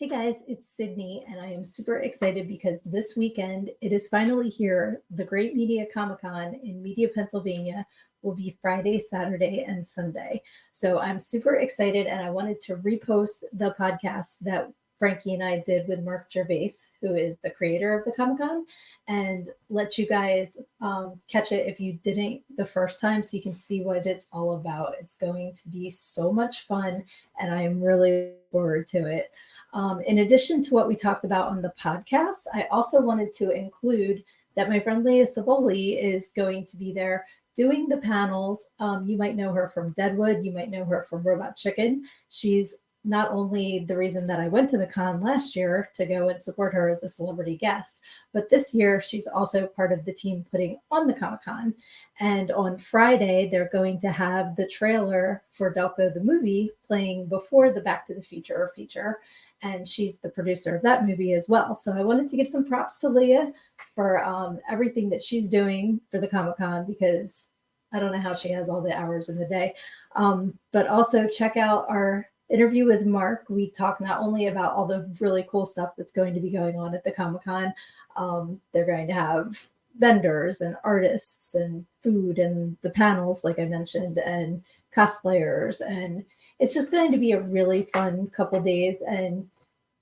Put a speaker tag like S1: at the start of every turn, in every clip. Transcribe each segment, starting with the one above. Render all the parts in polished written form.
S1: Hey guys, it's Sydney, and I am super excited because this weekend it is finally here. The Great Media Comic Con in Media, Pennsylvania will be Friday, Saturday, and Sunday. So I'm super excited, and I wanted to repost the podcast that Frankie and I did with Mark Gervais, who is the creator of the Comic Con, and let you guys catch it if you didn't the first time so you can see what it's all about. It's going to be so much fun, and I am really looking forward to it. In addition to what we talked about on the podcast, I also wanted to include that my friend Leah Savoli is going to be there doing the panels. You might know her from Deadwood, you might know her from Robot Chicken. She's not only the reason that I went to the con last year to go and support her as a celebrity guest, but this year she's also part of the team putting on the Comic Con. And on Friday, they're going to have the trailer for Delco the movie playing before the Back to the Future feature. And she's the producer of that movie as well. So I wanted to give some props to Leah for everything that she's doing for the Comic Con, because I don't know how she has all the hours in the day. But also check out our interview with Mark. We talk not only about all the really cool stuff that's going to be going on at the Comic Con, they're going to have vendors and artists and food and the panels, like I mentioned, and cosplayers. And it's just going to be a really fun couple days. And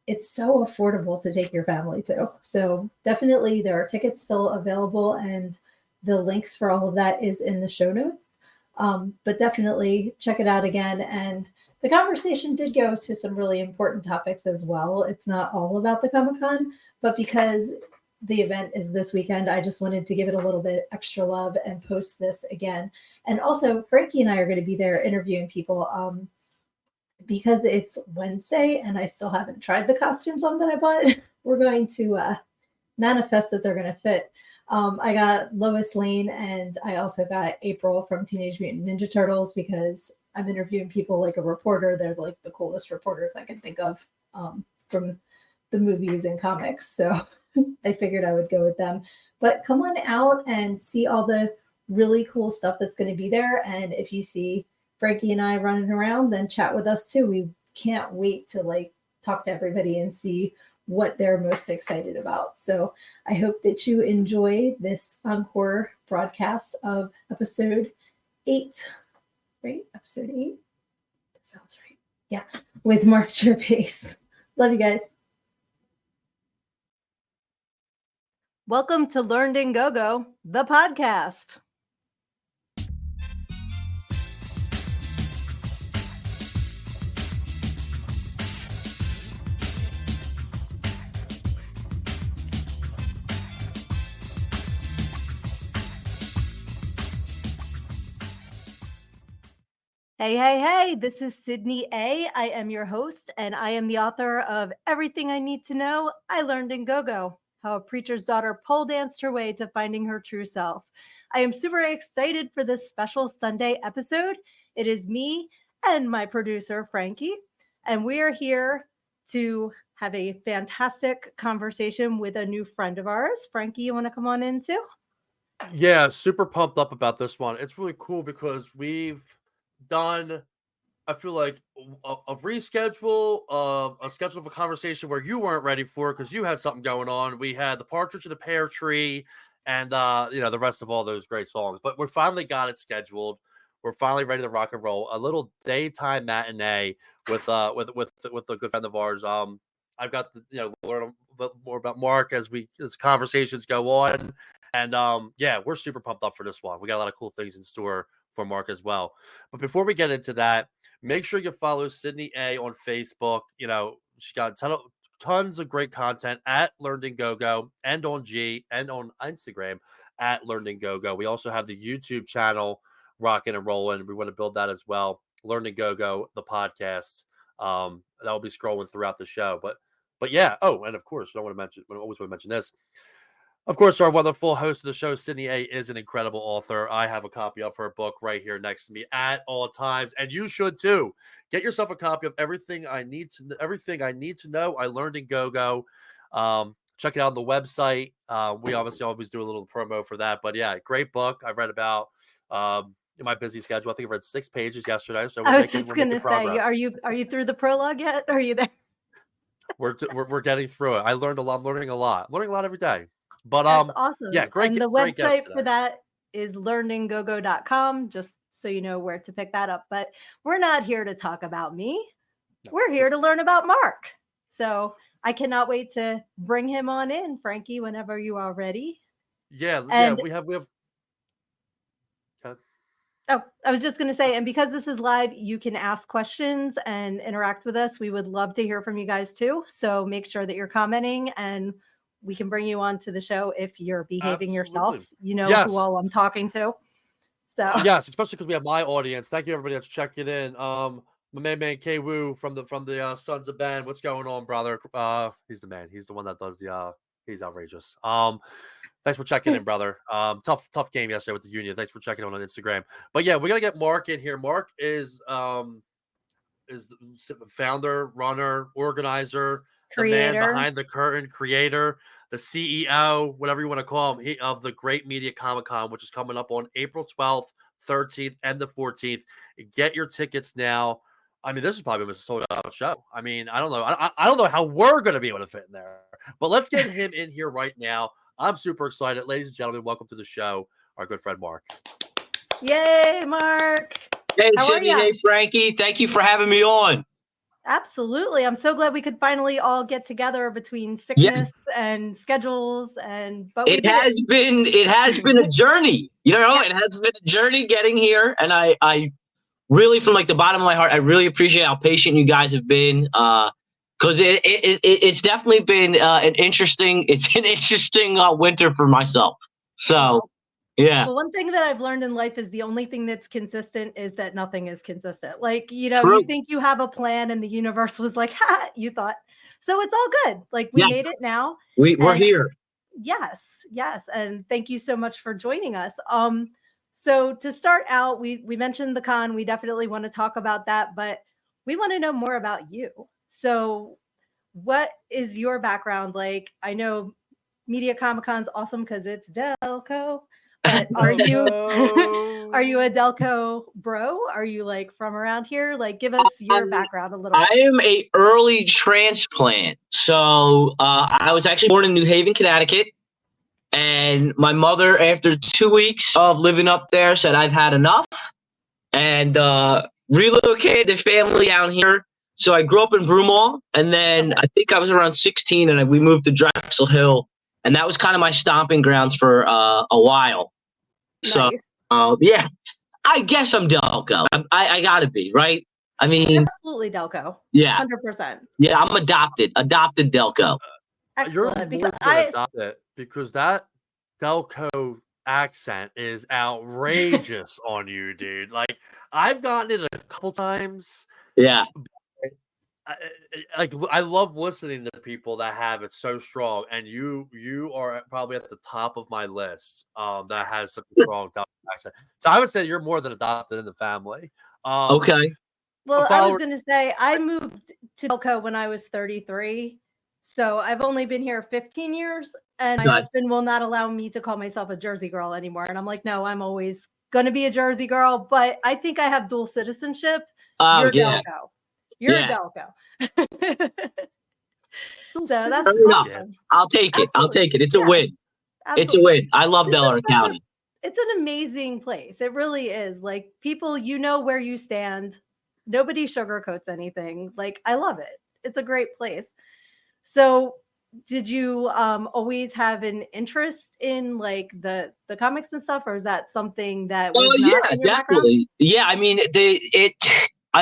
S1: it's so affordable to take your family to. So definitely there are tickets still available, and the links for all of that is in the show notes. But definitely check it out again. And the conversation did go to some really important topics as well. It's not all about the Comic Con, but because the event is this weekend, I just wanted to give it a little bit extra love and post this again. And also, Frankie and I are going to be there interviewing people. Because it's Wednesday and I still haven't tried the costumes on that I bought, we're going to manifest that they're going to fit. I got Lois Lane, and I also got April from Teenage Mutant Ninja Turtles, because I'm interviewing people like a reporter. They're like the coolest reporters I can think of from the movies and comics. So I figured I would go with them. But come on out and see all the really cool stuff that's going to be there. And if you see Frankie and I running around, then chat with us too. We can't wait to talk to everybody and see what they're most excited about. So I hope that you enjoy this encore broadcast of episode 8, right? Episode 8? That sounds right. Yeah, with Mark Gervais. Love you guys.
S2: Welcome to Learned in Go-Go, the podcast. Hey, this is Sydnee A. I am your host, and I am the author of Everything I Need to Know I Learned in Go-Go, How a Preacher's Daughter Pole Danced Her Way to Finding Her True Self. I am super excited for this special Sunday episode. It is me and my producer, Frankie, and we are here to have a fantastic conversation with a new friend of ours. Frankie, you want to come on in too?
S3: Yeah, super pumped up about this one. It's really cool because we've done, I feel like, a reschedule, a schedule of a conversation where you weren't ready for because you had something going on. We had the Partridge in the Pear Tree, and the rest of all those great songs. But we finally got it scheduled. We're finally ready to rock and roll. A little daytime matinee with a good friend of ours. I've got to learn a bit more about Mark as conversations go on, and we're super pumped up for this one. We got a lot of cool things in store for Mark as well. But before we get into that, make sure you follow Sydnee A on Facebook. She got tons of great content at Learned in Go-Go, and on G, and on Instagram at Learned in Go-Go. We also have the YouTube channel rocking and rolling. We want to build that as well. Learned in Go-Go, the podcast. That will be scrolling throughout the show. But yeah. Oh, and of course, I always want to mention this. Of course, our wonderful host of the show, Sydnee A, is an incredible author. I have a copy of her book right here next to me at all times, and you should too. Get yourself a copy of Everything I Need to Know I Learned in Go-Go. Check it out on the website. We obviously always do a little promo for that, but yeah, great book. I read about in my busy schedule. I think I read 6 pages yesterday, so
S2: I was just going to say, are you through the prologue yet? Are you there?
S3: we're getting through it. I learned a lot. I'm learning a lot. Learning a lot every day. But
S2: That's awesome.
S3: yeah, great.
S2: And the
S3: great guest
S2: website
S3: today.
S2: for that is learninggogo.com, just so you know where to pick that up. But we're not here to talk about me.
S3: No.
S2: We're here to learn about Mark. So I cannot wait to bring him on in, Frankie, whenever you are ready.
S3: Yeah,
S2: And-
S3: we have.
S2: Oh, I was just going to say, and because this is live, you can ask questions and interact with us. We would love to hear from you guys too. So make sure that you're commenting, and we can bring you on to the show if you're behaving yourself. You know
S3: Yes.
S2: who all I'm talking to. So
S3: Yes, especially because we have my audience. Thank you, everybody that's checking in. My man K Woo from the Sons of Ben. What's going on, brother? He's the man. He's the one that does the. He's outrageous. Thanks for checking in, brother. Tough game yesterday with the Union. Thanks for checking in on Instagram. But yeah, we're gonna get Mark in here. Mark is the founder, runner, organizer,
S2: creator,
S3: the man behind the curtain, creator, the CEO, whatever you want to call him, of the Great Media Comic-Con, which is coming up on April 12th, 13th, and the 14th. Get your tickets now. I mean, this is probably a sold out show. I mean, I don't know. I don't know how we're going to be able to fit in there. But let's get him in here right now. I'm super excited. Ladies and gentlemen, welcome to the show, our good friend Mark.
S2: Yay, Mark.
S4: Hey,
S2: How are
S4: Sydnee.
S2: ya?
S4: Hey, Frankie. Thank you for having me on.
S2: Absolutely. I'm so glad we could finally all get together between sickness and schedules, but we
S4: It
S2: did
S4: has been a journey. You know, it has been a journey getting here, and I really, from like the bottom of my heart, I really appreciate how patient you guys have been. Because it's definitely been an interesting winter for myself. So, yeah.
S2: Well, one thing that I've learned in life is the only thing that's consistent is that nothing is consistent. Like, you know,
S4: True.
S2: you think you have a plan and the universe was like, ha, you thought. So it's all good. Like, we made it now.
S4: We're here.
S2: Yes. And thank you so much for joining us. So to start out, we mentioned the con. We definitely want to talk about that, but we want to know more about you. So what is your background like? I know Media Comic-Con's awesome because it's Delco. But are you a Delco bro? Are you like from around here? Like, give us your background a little bit.
S4: I am a early transplant. So I was actually born in New Haven, Connecticut. And my mother, after 2 weeks of living up there, said, I've had enough, and relocated the family down here. So I grew up in Broomall, and then I think I was around 16, and we moved to Drexel Hill. And that was kind of my stomping grounds for a while. So, yeah, I guess I'm Delco. I got to be, right? I mean,
S2: absolutely Delco.
S4: Yeah.
S2: 100%.
S4: Yeah, I'm adopted Delco.
S3: You're
S2: Excellent.
S3: more than adopted, because that Delco accent is outrageous on you, dude. Like, I've gotten it a couple times.
S4: Yeah.
S3: I love listening to people that have it so strong, and you are probably at the top of my list that has such a strong accent. So I would say you're more than adopted in the family.
S4: Okay.
S2: Well, I was going to say I moved to Delco when I was 33, so I've only been here 15 years, and my husband will not allow me to call myself a Jersey girl anymore. And I'm like, no, I'm always going to be a Jersey girl, but I think I have dual citizenship. You're Delco. You're a Delco. So that's awesome.
S4: I'll take it. I'll take it. It's a win.
S2: Absolutely.
S4: It's a win. I love Delaware County.
S2: It's an amazing place. It really is. Like, people, you know where you stand. Nobody sugarcoats anything. Like, I love it. It's a great place. So did you always have an interest in like the comics and stuff, or is that something that was not in your
S4: definitely
S2: background?
S4: Yeah, I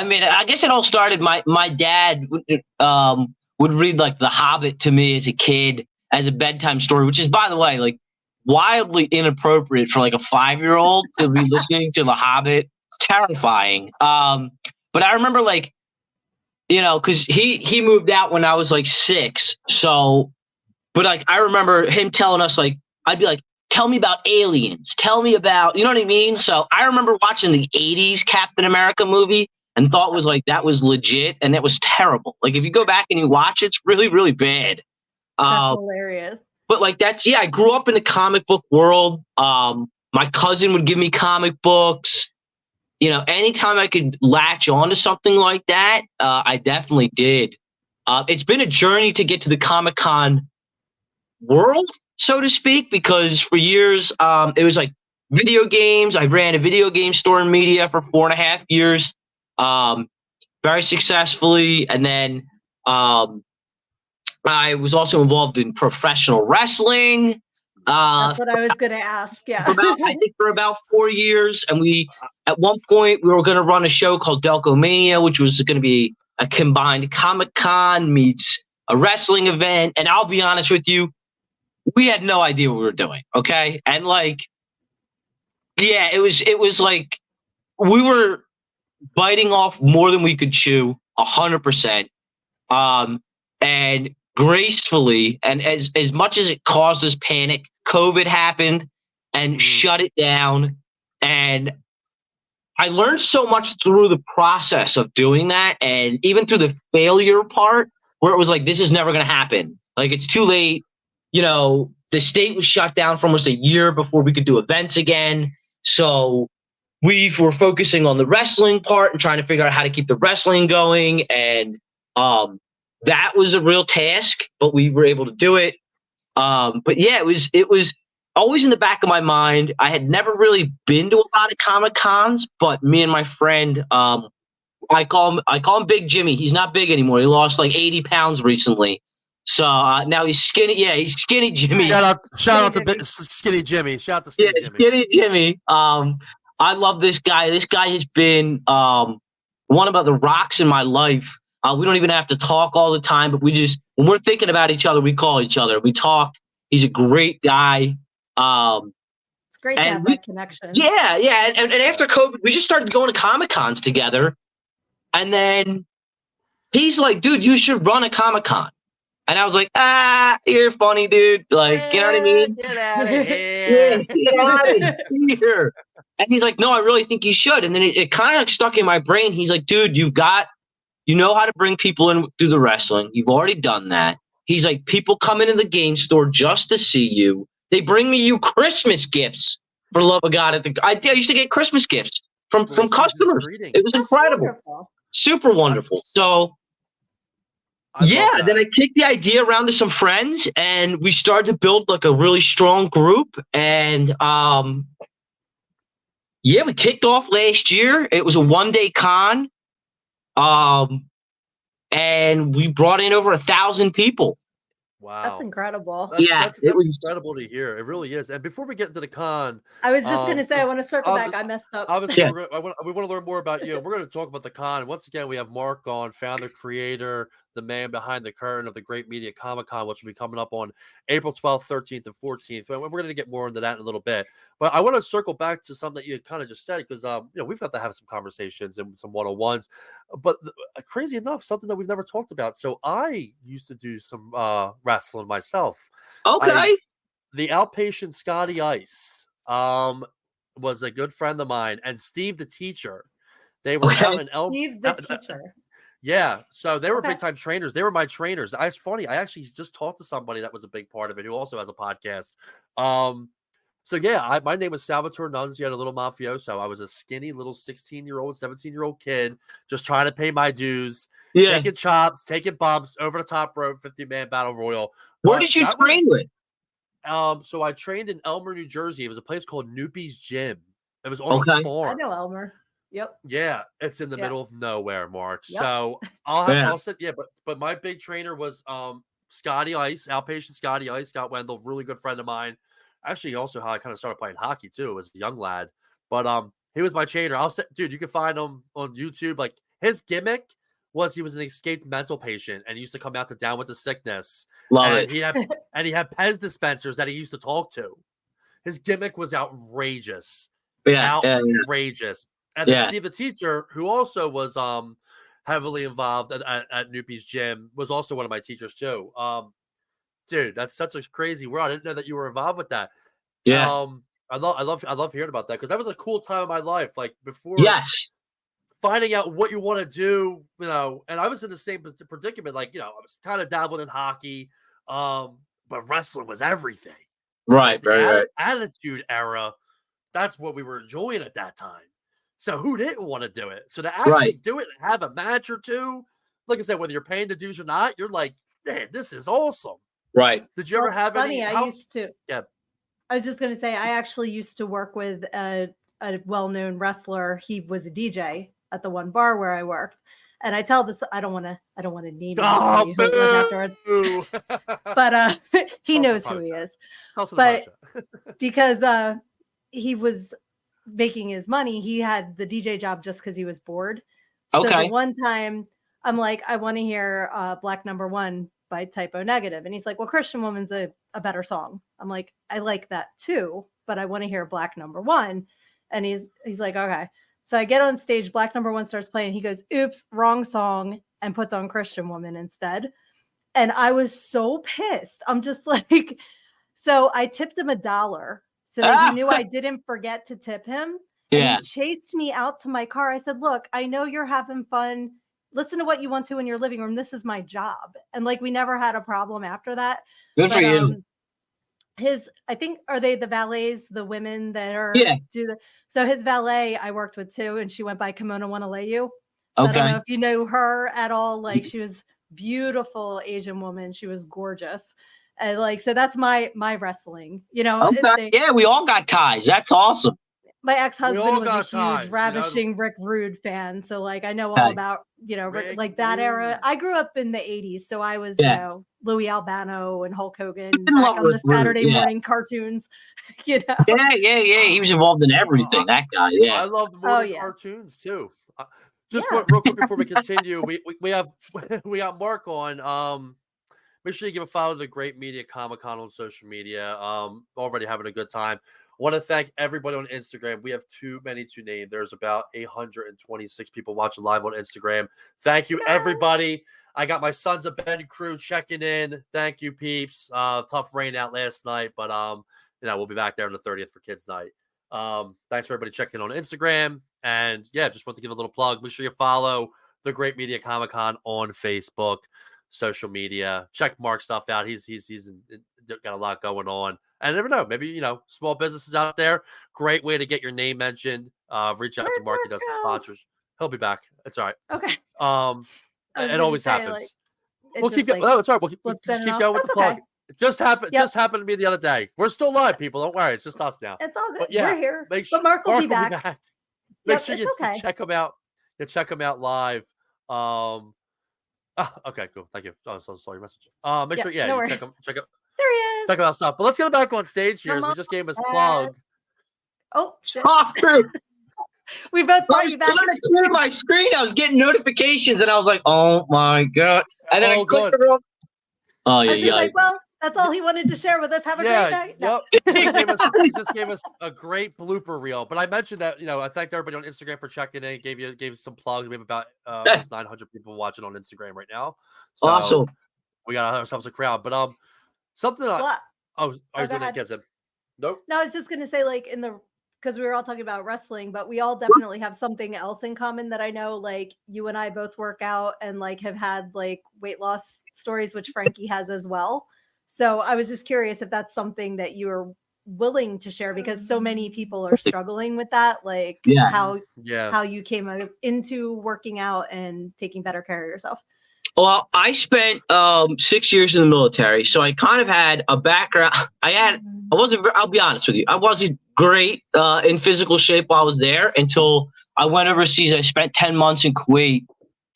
S4: mean I guess it all started. My dad would read like The Hobbit to me as a kid as a bedtime story, which is, by the way, like wildly inappropriate for like a 5-year-old to be listening to The Hobbit. It's terrifying. But I remember, like, you know, because he moved out when I was like 6. So, but like I remember him telling us, like, I'd be like, tell me about aliens. Tell me about, you know what I mean? So I remember watching the 80s Captain America movie and thought was like, that was legit. And it was terrible. Like, if you go back and you watch it, it's really, really bad.
S2: That's hilarious.
S4: But like, I grew up in the comic book world. My cousin would give me comic books. You know, anytime I could latch on to something like that, I definitely did. It's been a journey to get to the Comic-Con world, so to speak, because for years it was like video games. I ran a video game store in media for 4.5 years, very successfully, and then I was also involved in professional wrestling.
S2: That's what I was going to ask. Yeah.
S4: I think for about 4 years, and at one point we were going to run a show called Delcomania, which was going to be a combined Comic-Con meets a wrestling event. And I'll be honest with you, we had no idea what we were doing. Okay. And like, yeah, it was like we were biting off more than we could chew, 100%. And gracefully, and as much as it caused us panic, COVID happened and shut it down. And I learned so much through the process of doing that, and even through the failure part, where it was like, this is never going to happen. Like, it's too late. You know, the state was shut down for almost a year before we could do events again. So we were focusing on the wrestling part and trying to figure out how to keep the wrestling going. And that was a real task, but we were able to do it. But yeah, it was always in the back of my mind. I had never really been to a lot of Comic-Cons, but me and my friend, I call him Big Jimmy. He's not big anymore. He lost like 80 pounds recently. So now he's skinny. Yeah, he's Skinny Jimmy.
S3: Shout out to Skinny Jimmy. Shout out to Skinny Jimmy.
S4: Skinny Jimmy. I love this guy. This guy has been one of the rocks in my life. We don't even have to talk all the time, but when we're thinking about each other, we call each other. We talk. He's a great guy.
S2: It's great to have that connection.
S4: Yeah. And after COVID, we just started going to Comic-Cons together. And then he's like, dude, you should run a Comic-Con. And I was like, you're funny, dude. Like, you know what I mean?
S3: Get out of here.
S4: Yeah, get out of here. And he's like, no, I really think you should. And then it kind of stuck in my brain. He's like, dude, you know how to bring people in through the wrestling. You've already done that. He's like, people come into the game store just to see you. They bring you Christmas gifts, for the love of God. I used to get Christmas gifts from customers. It was incredible.
S2: Wonderful.
S4: Super wonderful. So, then I kicked the idea around to some friends, and we started to build like a really strong group. And we kicked off last year. It was a 1-day con. And we brought in over 1,000 people.
S3: Wow,
S2: that's incredible.
S3: That's incredible to hear. It really is. And before we get into the con,
S2: I was just going to say, I want to circle back. I messed up.
S3: Obviously, we want to learn more about you. We're going to talk about the con. And once again, we have Mark on, founder, creator, the man behind the curtain of the Great Media Comic-Con, which will be coming up on April 12th, 13th, and 14th. We're going to get more into that in a little bit. But I want to circle back to something that you kind of just said, because we've got to have some conversations and some one-on-ones. But crazy enough, something that we've never talked about. So I used to do some wrestling myself.
S4: Okay.
S3: The outpatient Scotty Ice was a good friend of mine, and Steve the teacher. They were out in
S2: Steve the teacher.
S3: Yeah, so they were big time trainers. They were my trainers. It's funny. I actually just talked to somebody that was a big part of it who also has a podcast. My name was Salvatore Nunziata, Little Mafioso. I was a skinny little 16-year-old, 17-year-old kid just trying to pay my dues, taking chops, taking bumps, over the top rope, 50-man battle royal.
S4: Where did you train with?
S3: So I trained in Elmer, New Jersey. It was a place called Noopy's Gym. It was on the farm.
S2: I know Elmer. Yep.
S3: Yeah, it's in the middle of nowhere, Mark.
S2: Yep.
S3: So I'll sit. Yeah, but my big trainer was Scotty Ice, outpatient Scotty Ice, Scott Wendell, really good friend of mine. Actually, also how I kind of started playing hockey too as a young lad. But he was my trainer. Dude, you can find him on YouTube. Like, his gimmick was he was an escaped mental patient and he used to come out to Down with the Sickness.
S4: Love it.
S3: He had Pez dispensers that he used to talk to. His gimmick was outrageous. Outrageous. And then Steve the teacher, who also was heavily involved at Noopy's Gym, was also one of my teachers too. Dude, that's such a crazy world. I didn't know that you were involved with that.
S4: Yeah.
S3: I love hearing about that, because that was a cool time of my life. Like, before finding out what you want to do, and I was in the same predicament. Like, I was kind of dabbling in hockey, but wrestling was everything.
S4: Right, right.
S3: Attitude Era, that's what we were enjoying at that time. So who didn't want to do it? So to actually do it and have a match or two, like I said, whether you're paying the dues or not, you're like, man, this is awesome.
S4: Right.
S3: Did you ever have
S2: funny,
S3: any?
S2: I used to.
S3: Yeah.
S2: I was just going to say, I actually used to work with a well-known wrestler. He was a DJ at the one bar where I worked. And I tell this, I don't want to name him who it was afterwards, but he knows who he is. But because he was making his money, he had the DJ job just because he was bored. So the one time I'm like, I want to hear Black Number One by Typo Negative. And he's like, well, Christian Woman's a better song. I'm like, I like that too, but I want to hear Black Number One. And he's like, okay. So I get on stage, Black Number One starts playing. He goes, oops, wrong song, and puts on Christian Woman instead. And I was so pissed. I'm just like, so I tipped him $1 so that he knew I didn't forget to tip him.
S4: Yeah.
S2: And he chased me out to my car. I said, look, I know you're having fun. Listen to what you want to in your living room. This is my job. And like, we never had a problem after that.
S4: Good for you.
S2: I think, are they the valets, the women that are, so his valet I worked with too, and she went by Kimono Wanaleyu. So I don't know if you know her at all. Like, she was beautiful Asian woman. She was gorgeous. And like, so that's my wrestling, you know.
S4: Yeah, we all got ties. That's awesome.
S2: My ex-husband was a huge Ravishing Rick Rude fan. So like, I know all about, Rick, like that era. I grew up in the 80s. So I was, Louis Albano and Hulk Hogan back on the Saturday morning cartoons, Yeah.
S4: He was involved in everything. That guy. Yeah.
S3: I love the morning cartoons too. Real quick before we continue, we got Mark on. Make sure you give a follow to the Great Media Comic-Con on social media. Already having a good time. Want to thank everybody on Instagram. We have too many to name. There's about 826 people watching live on Instagram. Thank you, everybody. I got my Sons of Ben crew checking in. Thank you, peeps. Tough rain out last night, but we'll be back there on the 30th for Kids Night. Thanks for everybody checking on Instagram. And just want to give a little plug. Make sure you follow the Great Media Comic-Con on Facebook, social media. Check Mark's stuff out. He's got a lot going on. And never know, maybe, small businesses out there, great way to get your name mentioned. Reach out to Mark. He does some sponsors. He'll be back. It's all right.
S2: Okay.
S3: It always happens. We'll keep going. It's all right. We'll just keep going with the plug. It just happened. Just happened to me the other day. We're still live, people. Don't worry. It's just us now.
S2: It's all good.
S3: But
S2: we're here. But Mark will be back.
S3: Make sure you check him out. You check him out live. Okay, cool. Thank you. Oh, so sorry, message. Make sure, you check out.
S2: There he is.
S3: Check out stuff. But let's get him back on stage here. We just gave him his plug.
S2: Oh, shit.
S4: We both brought you back. I was trying to clear my screen. I was getting notifications, and I was like, "Oh my god!" And then I clicked it wrong. Oh yeah,
S2: yeah. Like, well, that's all he wanted to share with us. Have a great night. No.
S3: He just gave us a great blooper reel. But I mentioned that I thanked everybody on Instagram for checking in. Gave some plugs. We have about 900 people watching on Instagram right now. So
S4: awesome.
S3: We got ourselves a crowd. But something. Are you doing it, Gizem? Nope.
S2: No, I was just gonna say, like, because we were all talking about wrestling, but we all definitely have something else in common that I know, like, you and I both work out and like have had like weight loss stories, which Frankie has as well. So I was just curious if that's something that you are willing to share, because so many people are struggling with that. Like how you came into working out and taking better care of yourself.
S4: Well, I spent 6 years in the military, so I kind of had a background. I'll be honest with you, I wasn't great in physical shape while I was there until I went overseas. I spent 10 months in Kuwait.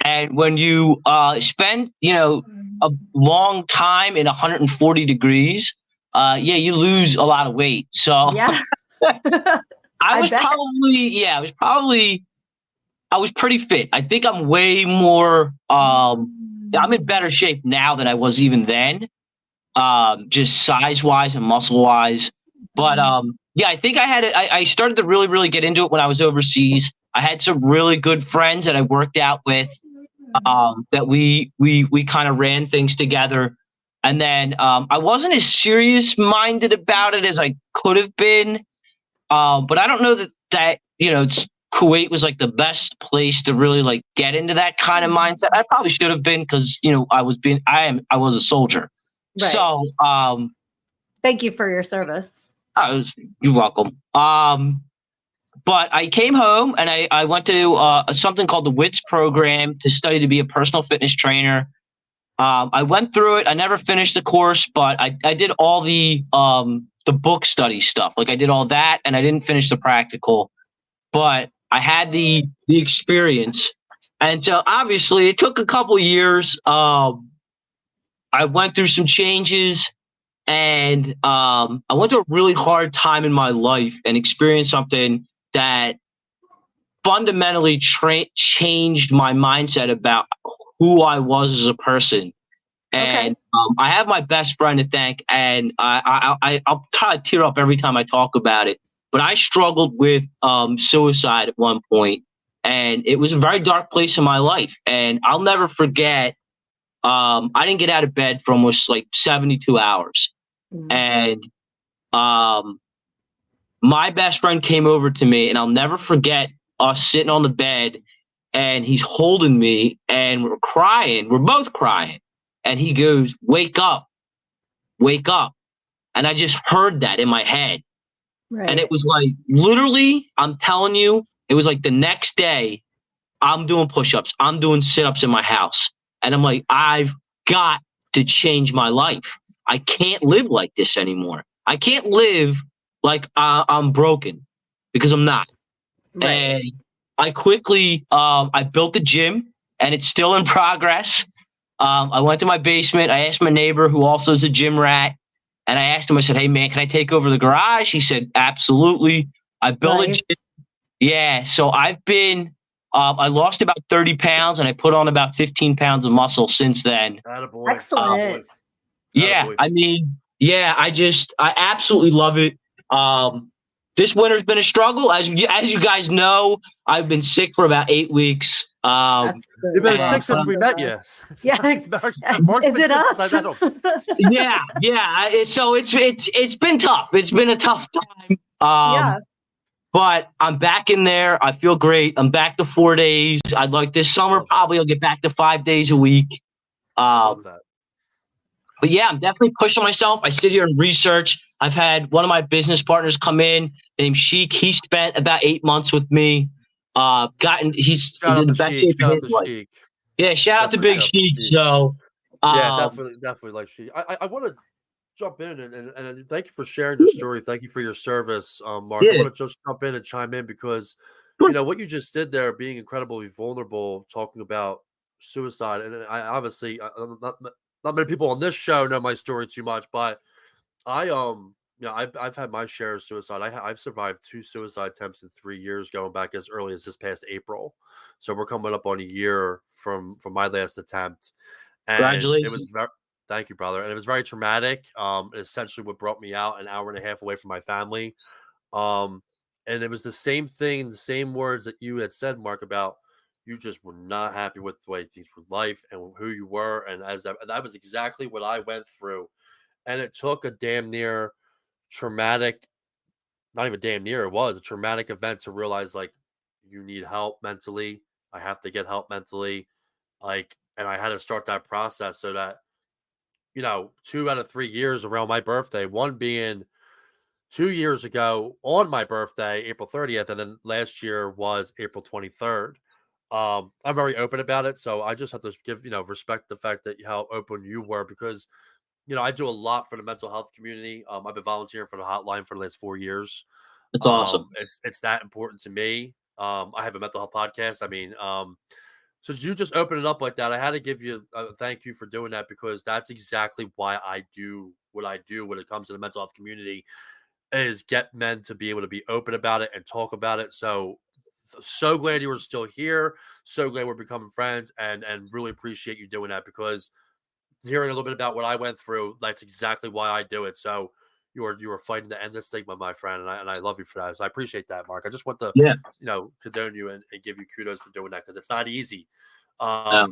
S4: And when you spend, a long time in 140 degrees, you lose a lot of weight. So I was pretty fit. I think I'm way more, I'm in better shape now than I was even then, just size-wise and muscle-wise. But I think I started to really, really get into it when I was overseas. I had some really good friends that I worked out with, that we kind of ran things together. And then I wasn't as serious-minded about it as I could have been. But I don't know that Kuwait was like the best place to really like get into that kind of mindset. I probably should have been, because I was a soldier. Right. So thank
S2: you for your service.
S4: You're welcome. but I came home and I went to something called the WITS program to study to be a personal fitness trainer. I went through it. I never finished the course, but I did all the book study stuff. Like I did all that, and I didn't finish the practical. But I had the experience, and so obviously it took a couple years. I went through some changes, and I went through a really hard time in my life and experienced something that fundamentally changed my mindset about who I was as a person. And I have my best friend to thank, and I'll try to tear up every time I talk about it. But I struggled with suicide at one point, and it was a very dark place in my life. And I'll never forget. I didn't get out of bed for almost like 72 hours, and my best friend came over to me, and I'll never forget us sitting on the bed, and he's holding me, and we're crying. We're both crying. And he goes, wake up, wake up. And I just heard that in my head.
S1: Right.
S4: And it was like, literally, I'm telling you, it was like the next day, I'm doing push-ups. I'm doing sit-ups in my house. And I'm like, I've got to change my life. I can't live like this anymore. I can't live like I'm broken, because I'm not.
S1: Right.
S4: And I quickly, I built the gym, and it's still in progress. I went to my basement. I asked my neighbor, who also is a gym rat, and I asked him, I said, hey, man, can I take over the garage? He said, absolutely. I built a gym. Yeah, so I've been, I lost about 30 pounds, and I put on about 15 pounds of muscle since then.
S3: Attaboy.
S1: Excellent.
S4: Yeah,
S3: Attaboy.
S4: I mean, yeah, I absolutely love it. This winter's been a struggle. As you guys know, I've been sick for about 8 weeks.
S3: You've been sick since we met you.
S2: Yeah.
S3: Mark's
S2: Is
S3: been
S2: it
S3: sick
S2: us?
S3: since I met him.
S4: Yeah. So it's been tough. It's been a tough time.
S2: Yeah.
S4: But I'm back in there. I feel great. I'm back to 4 days. I'd like this summer,
S3: Love that.
S4: probably I'll get back to 5 days a week.
S3: Love that.
S4: But yeah, I'm definitely pushing myself. I sit here and research. I've had one of my business partners come in named Sheik. He spent about 8 months with me. He's
S3: Shout
S4: in
S3: out
S4: the
S3: to
S4: best
S3: Sheik.
S4: shape
S3: Shout
S4: of
S3: out
S4: his
S3: to
S4: life.
S3: Sheik.
S4: Yeah, shout out to
S3: Definitely
S4: Big
S3: shout out to
S4: Sheik.
S3: Sheik.
S4: So
S3: Yeah, definitely like Sheik. I want to jump in and thank you for sharing your story. Thank you for your service, Mark. I
S4: yeah,
S3: want to just jump in and chime in because what you just did there, being incredibly vulnerable, talking about suicide, and I obviously not many people on this show know my story too much, but I've had my share of suicide. I've survived 2 suicide attempts in 3 years, going back as early as this past April. So we're coming up on a year from my last attempt, and it was
S4: congratulations.
S3: very. Thank you, brother. And it was very traumatic. Essentially, what brought me out an hour and a half away from my family. And it was the same thing, the same words that you had said, Mark, about you just were not happy with the way things were life and who you were, and that was exactly what I went through. And it took a damn near traumatic, not even damn near, it was a traumatic event to realize, like, you need help mentally. I have to get help mentally. And I had to start that process so that, 2 out of 3 years around my birthday, one being 2 years ago on my birthday, April 30th, and then last year was April 23rd. I'm very open about it, so I just have to give, respect the fact that how open you were, because I do a lot for the mental health community. I've been volunteering for the hotline for the last 4 years.
S4: That's awesome.
S3: It's that important to me. I have a mental health podcast. I mean, so you just open it up like that. I had to give you a thank you for doing that, because that's exactly why I do what I do when it comes to the mental health community, is get men to be able to be open about it and talk about it. So glad you were still here. So glad we're becoming friends, and really appreciate you doing that, because hearing a little bit about what I went through, that's exactly why I do it. So you are fighting to end this stigma, my friend, and I love you for that. So I appreciate that, Mark. I just want to condone you and give you kudos for doing that, because it's not easy. I've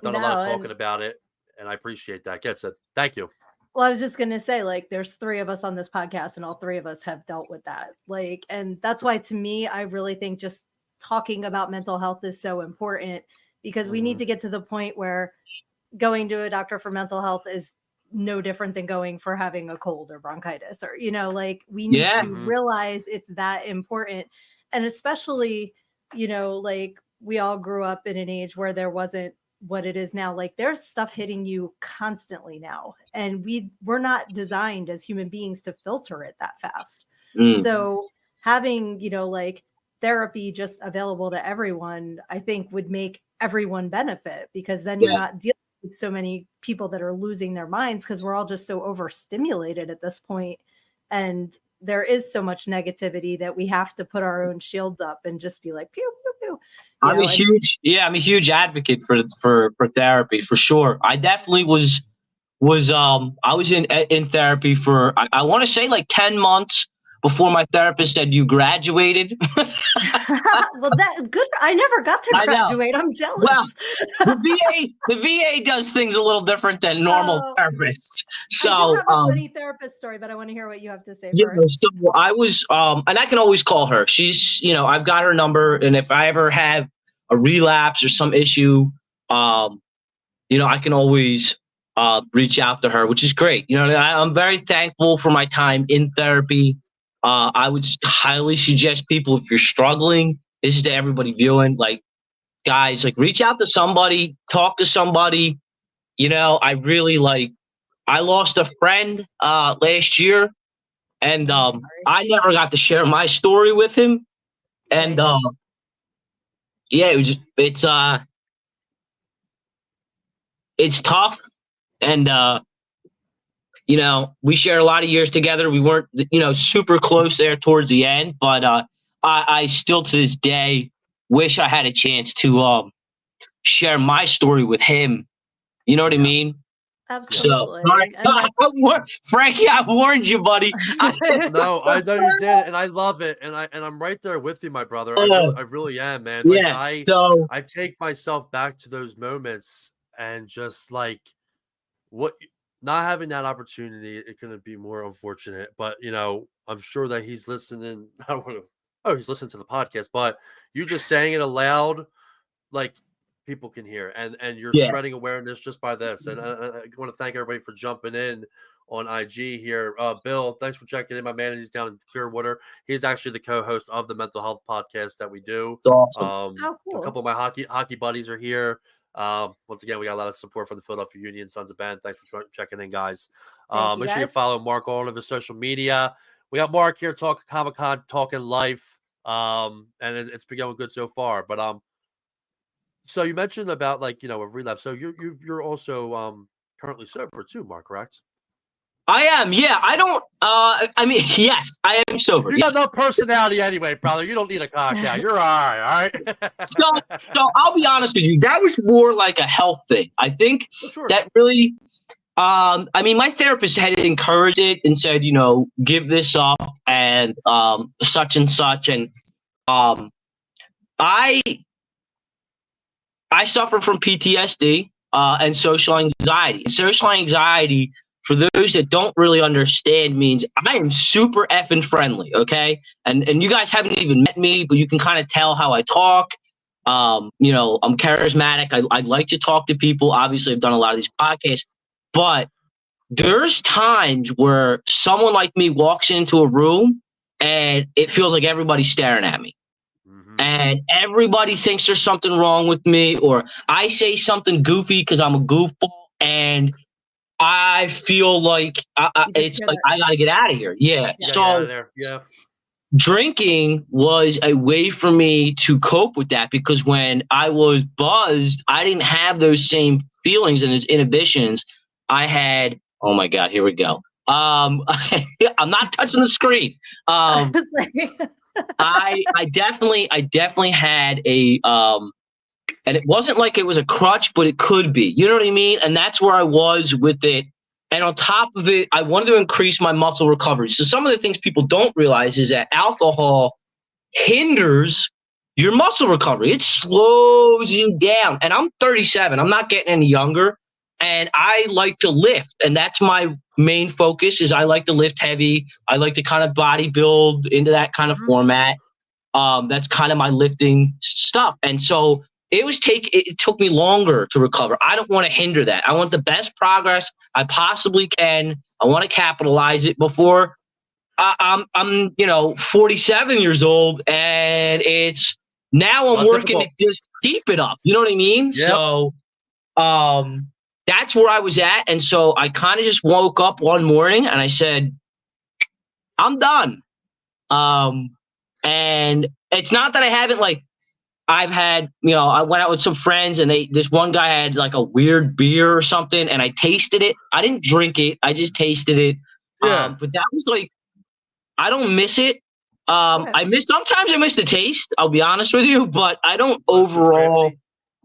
S3: done a lot of talking about it, and I appreciate that. Thank you.
S2: Well, I was just going to say, like, there's 3 of us on this podcast, and all 3 of us have dealt with that. Like, and that's why, to me, I really think just talking about mental health is so important, because we need to get to the point where going to a doctor for mental health is no different than going for having a cold or bronchitis, or, you know, like we need
S4: Yeah.
S2: to realize it's that important. And especially, you know, like we all grew up in an age where there wasn't what it is now. Like there's stuff hitting you constantly now, and we're not designed as human beings to filter it that fast. So having, you know, like therapy just available to everyone, I think would make everyone benefit, because then you're not dealing with so many people that are losing their minds, because we're all just so overstimulated at this point. And there is so much negativity that we have to put our own shields up and just be like, pew, pew, pew.
S4: I'm a huge advocate for therapy, for sure. I definitely was I was in therapy for I want to say like 10 months before my therapist said you graduated.
S2: Well, that good. I never got to graduate. I'm jealous.
S4: Well, the VA does things a little different than normal therapists. So
S2: I do have a funny therapist story, but I want to hear what you have to say first.
S4: So I was and I can always call her. She's, you know, I've got her number, and if I ever have a relapse or some issue, you know, I can always reach out to her, which is great. You know, I'm very thankful for my time in therapy. I would highly suggest people, if you're struggling, this is to everybody viewing, like, guys, like, reach out to somebody, talk to somebody. You know, I lost a friend last year, and I never got to share my story with him. And yeah, it's tough. And you know, we shared a lot of years together. We weren't, you know, super close there towards the end, but I still to this day wish I had a chance to share my story with him. You know what I mean?
S2: Absolutely.
S4: So, Frankie, I warned you, buddy.
S3: No, I know you did, and I love it, and I'm right there with you, my brother. I really am, man. Like, I take myself back to those moments, and just like not having that opportunity, it couldn't be more unfortunate. But, you know, I'm sure that he's listening. I don't want to. Oh, he's listening to the podcast, but you just saying it aloud, like, people can hear, and you're spreading awareness just by this. And I want to thank everybody for jumping in on IG here. Bill, thanks for checking in. My man, he's down in Clearwater. He's actually the co-host of the mental health podcast that we do.
S4: That's awesome.
S3: A couple of my hockey buddies are here. Once again, we got a lot of support from the Philadelphia Union Sons of Ben. Thanks for checking in, guys. Make sure you follow Mark on all of his social media. We got Mark here talking Comic-Con, talking life, and it's been going good so far. But so you mentioned about, like, you know, a relapse. So you're also currently sober too, Mark, correct?
S4: I am, yeah. I don't. I mean, yes, I am sober.
S3: You got no personality anyway, brother. You don't need a cocktail. You're all right.
S4: So I'll be honest with you. That was more like a health thing. I think that really. I mean, my therapist had encouraged it and said, you know, give this up and such and such, and I suffer from PTSD and social anxiety. Social anxiety, for those that don't really understand, means I am super effing friendly, okay? And you guys haven't even met me, but you can kind of tell how I talk. You know, I'm charismatic. I like to talk to people. Obviously, I've done a lot of these podcasts. But there's times where someone like me walks into a room and it feels like everybody's staring at me. And everybody thinks there's something wrong with me, or I say something goofy because I'm a goofball, and I feel like it's like I gotta get out of here. Yeah. So drinking was a way for me to cope with that, because when I was buzzed, I didn't have those same feelings and those inhibitions. I had, oh my God, here we go. I'm not touching the screen. I definitely had a and it wasn't like it was a crutch, but it could be. You know what I mean? And that's where I was with it. And on top of it, I wanted to increase my muscle recovery. So some of the things people don't realize is that alcohol hinders your muscle recovery. It slows you down. And I'm 37. I'm not getting any younger. And I like to lift. And that's my main focus, is I like to lift heavy. I like to kind of body build into that kind of format. That's kind of my lifting stuff. And so it took me longer to recover. I don't want to hinder that. I want the best progress I possibly can. I want to capitalize it before I'm 47 years old, and it's now I'm working to just keep it up. You know what I mean?
S3: Yep.
S4: So that's where I was at. And so I kind of just woke up one morning and I said, I'm done. And it's not that I haven't, like, I've had, I went out with some friends and this one guy had like a weird beer or something and I tasted it. I didn't drink it. I just tasted it.
S3: Yeah.
S4: But that was like, I don't miss it. Sometimes I miss the taste. I'll be honest with you, but I don't overall.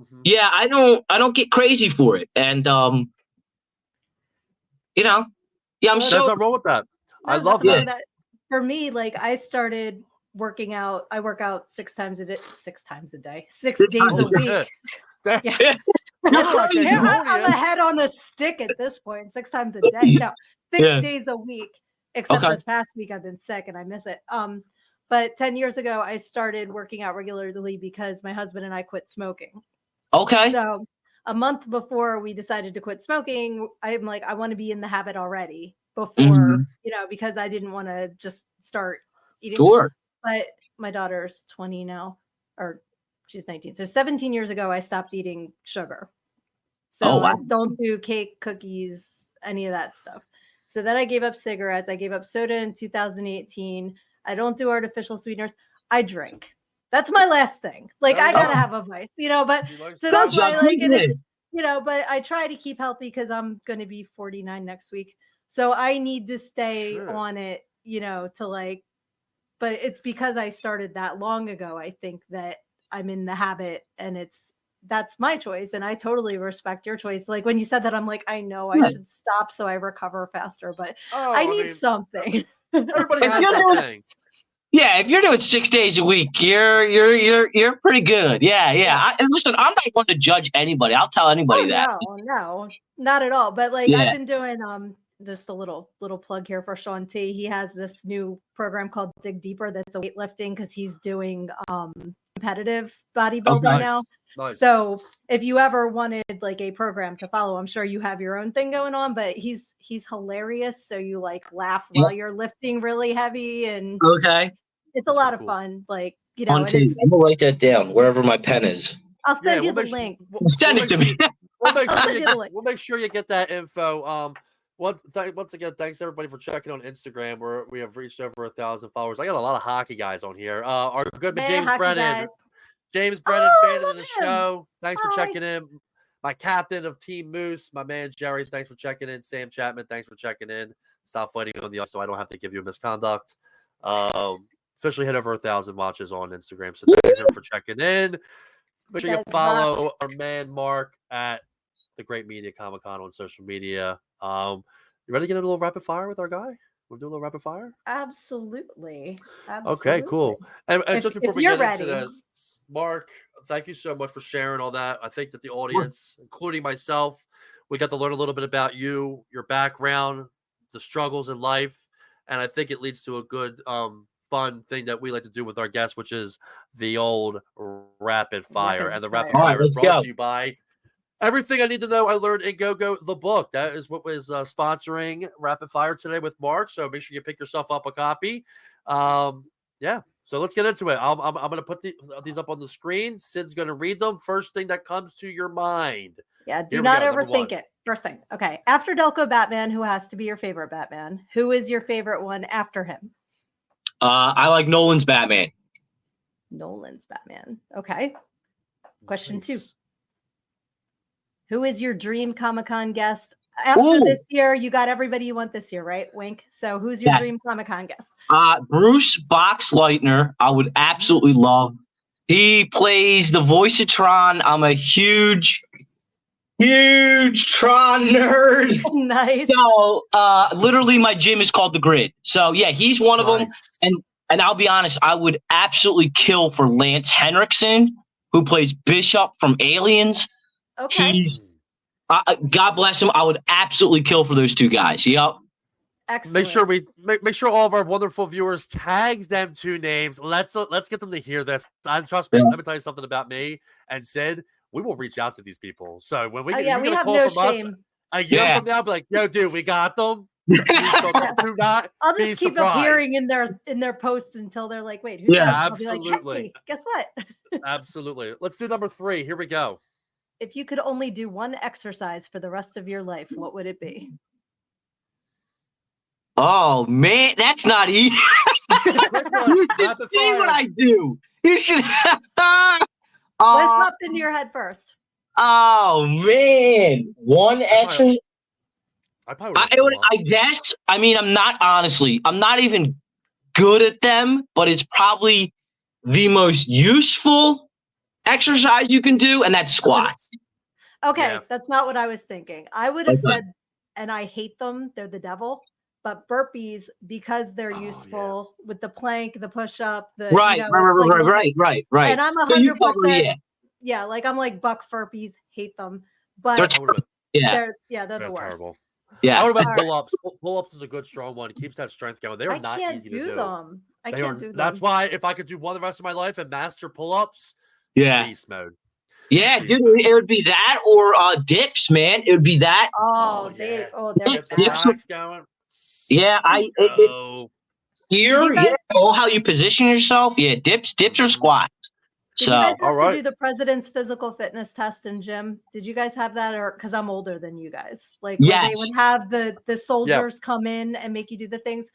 S4: Mm-hmm. Yeah, I don't get crazy for it. And, I'm
S3: There's nothing wrong with that. I love that.
S2: For me, like I started working out. I work out 6 days a day, 6 days a week. Yeah. I'm a head on a stick at this point, 6 times a day. No, 6 days a week, except this past week I've been sick and I miss it. But 10 years ago, I started working out regularly because my husband and I quit smoking.
S4: Okay.
S2: So a month before we decided to quit smoking, I'm like, I want to be in the habit already before, because I didn't want to just start eating.
S4: Sure.
S2: But my daughter's 20 now, or she's 19. So 17 years ago, I stopped eating sugar. So I don't do cake, cookies, any of that stuff. So then I gave up cigarettes. I gave up soda in 2018. I don't do artificial sweeteners. I drink. That's my last thing. Like I gotta have a vice, but so that's why, like, but I try to keep healthy because I'm gonna be 49 next week. So I need to stay on it, to like. But it's because I started that long ago. I think that I'm in the habit, and that's my choice, and I totally respect your choice. Like when you said that, I'm like, I know I should stop so I recover faster, but I need something.
S3: Everybody has that thing.
S4: Yeah, if you're doing 6 days a week, you're pretty good. Yeah. Listen, I'm not going to judge anybody. I'll tell anybody that.
S2: No, not at all. But like I've been doing just a little plug here for Sean T. He has this new program called Dig Deeper that's a weightlifting because he's doing competitive bodybuilding now. Nice. So if you ever wanted like a program to follow, I'm sure you have your own thing going on, but he's hilarious. So you like laugh while you're lifting really heavy, and it's a lot of fun. Like, I'm gonna
S4: write that down wherever my pen is.
S2: I'll send you the link.
S4: Send it to me.
S3: We'll make sure you get that info. Once again, thanks everybody for checking on Instagram, where we have reached over 1,000 followers. I got a lot of hockey guys on here. Our good James Brennan. James Brennan, fan of the show. Thanks for checking in. My captain of Team Moose, my man Jerry. Thanks for checking in. Sam Chapman, thanks for checking in. Stop fighting on the ice so I don't have to give you a misconduct. Officially hit over 1,000 watches on Instagram, so thanks for checking in. Make sure you follow our man Mark at the Great Media Comic-Con on social media. You ready to get a little rapid fire with our guy? We'll do a little rapid fire?
S2: Absolutely.
S3: Okay, cool. And just before we get into this, Mark, thank you so much for sharing all that. I think that the audience, including myself, we got to learn a little bit about you, your background, the struggles in life, and I think it leads to a good, fun thing that we like to do with our guests, which is the old rapid fire. And the rapid fire is brought to you by Everything I Need to Know I Learned in Go-Go, the book. That is what was sponsoring Rapid Fire today with Mark. So make sure you pick yourself up a copy. So let's get into it. I'm going to put these up on the screen. Sid's going to read them. First thing that comes to your mind.
S2: Yeah, do not overthink it. First thing. Okay. After Delco Batman, who has to be your favorite Batman? Who is your favorite one after him?
S4: I like Nolan's Batman.
S2: Nolan's Batman. Okay. Question 2. Who is your dream Comic-Con guest? After this year, you got everybody you want this year, right? Wink. So who's your dream Comic-Con guest?
S4: Bruce Boxleitner, I would absolutely love. He plays the voice of Tron. I'm a huge Tron nerd.
S2: Nice.
S4: So literally my gym is called The Grid. So yeah, he's one of them. And I'll be honest, I would absolutely kill for Lance Henriksen, who plays Bishop from Aliens.
S2: Okay.
S4: God bless him. I would absolutely kill for those two guys. Yep.
S2: Excellent.
S3: Make sure all of our wonderful viewers tags them 2 names. Let's get them to hear this. And trust me, let me tell you something about me and Sid. We will reach out to these people. So when we
S2: we
S3: get a
S2: have
S3: call
S2: no
S3: from
S2: shame.
S3: us, a year from now, be like, yo, dude, we got them. Do not
S2: I'll
S3: be
S2: just keep
S3: surprised.
S2: appearing in their posts until they're like, wait, who's that? I'll be like, hey, guess what?
S3: Absolutely. Let's do number 3. Here we go.
S2: If you could only do one exercise for the rest of your life, what would it be?
S4: Oh man, that's not easy. You should see what I do. You should.
S2: What popped into your head first?
S4: Oh man, one exercise. I guess. I mean, I'm not even good at them, but it's probably the most useful exercise you can do, and that's squats.
S2: Okay, that's not what I was thinking. I would have said, and I hate them, they're the devil, but burpees, because they're useful with the plank, the push-up, the
S4: right.
S2: And I'm 100%, like I'm like buck burpees, hate them, but they're the worst. Terrible.
S3: Yeah, I would have pull-ups. Pull-ups is a good strong one. It keeps that strength going. They are not easy to do.
S2: I can't do them.
S3: That's why if I could do one the rest of my life and master pull-ups, beast mode.
S4: Yeah, dude, it would be that or dips, man. It would be that.
S2: They're
S4: dips going. Yeah, how you position yourself. Yeah, dips or squats.
S2: Did you guys have to do the president's physical fitness test in gym? Did you guys have that, or because I'm older than you guys? Like where they would have the soldiers come in and make you do the things.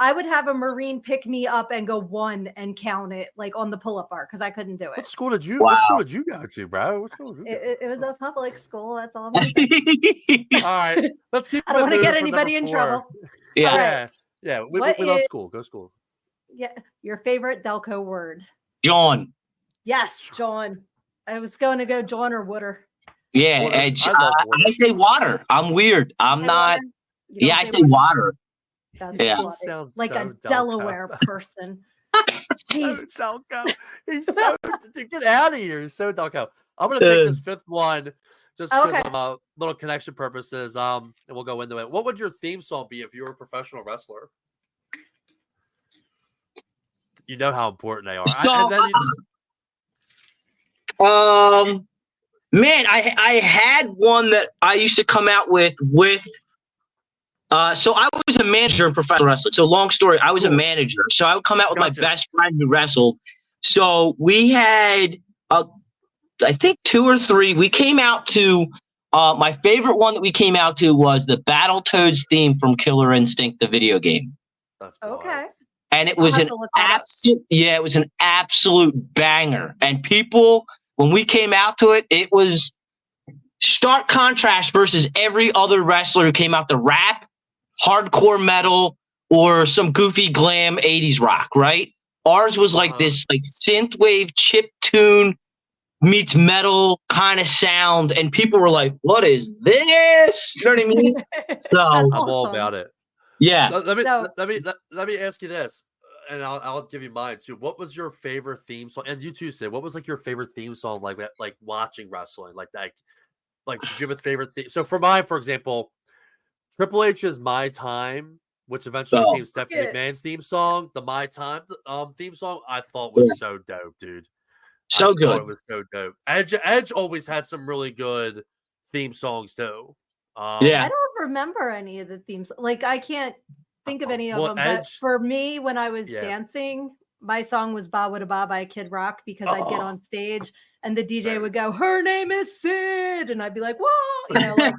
S2: I would have a Marine pick me up and go 1 and count it like on the pull-up bar because I couldn't do it.
S3: What school did you? Wow. What school did you go to, bro? What school did you go to?
S2: It was a public school. That's all I'm gonna say.
S3: All right, let's keep.
S2: I don't want to get anybody in trouble.
S3: Yeah. We love school. Go school.
S2: Yeah, your favorite Delco word?
S4: John.
S2: Yes, John. I was going to go John or Wooder.
S4: Yeah, I say water. I'm weird. I'm not. I say water.
S2: That's like a Delaware person.
S3: Jeez. So Delco. He's so get out of here. He's so Delco. I'm gonna take this 5th one just because of little connection purposes. And we'll go into it. What would your theme song be if you were a professional wrestler? You know how important they are.
S4: Man, I had one that I used to come out with. So I was a manager in professional wrestling. So long story, I was a manager. So I would come out with my best friend who wrestled. So we had, I think 2 or 3. We came out to, my favorite one that we came out to was the Battletoads theme from Killer Instinct, the video game.
S2: Okay.
S4: And it was it was an absolute banger. And people, when we came out to it, it was stark contrast versus every other wrestler who came out to rap, hardcore metal, or some goofy glam 80s rock, right? Ours was like this like synthwave chip tune meets metal kind of sound, and people were like, what is this? You know what I mean? So
S3: I'm all about it.
S4: Yeah.
S3: Let me ask you this, and I'll give you mine too. What was your favorite theme song? And you too, Sid. What was like your favorite theme song? Like watching wrestling, like that. Like, do you have a favorite theme? So for mine, for example, Triple H's "My Time," which eventually became Stephanie McMahon's theme song. The "My Time" theme song I thought was so dope, dude.
S4: So good.
S3: It was so dope. Edge always had some really good theme songs too.
S2: I don't remember any of the themes. Like I can't think of any of them. But for me, when I was dancing, my song was "Ba Wada Ba" by Kid Rock because I'd get on stage and the DJ would go, "Her name is Sid," and I'd be like, "Whoa!" You know, like,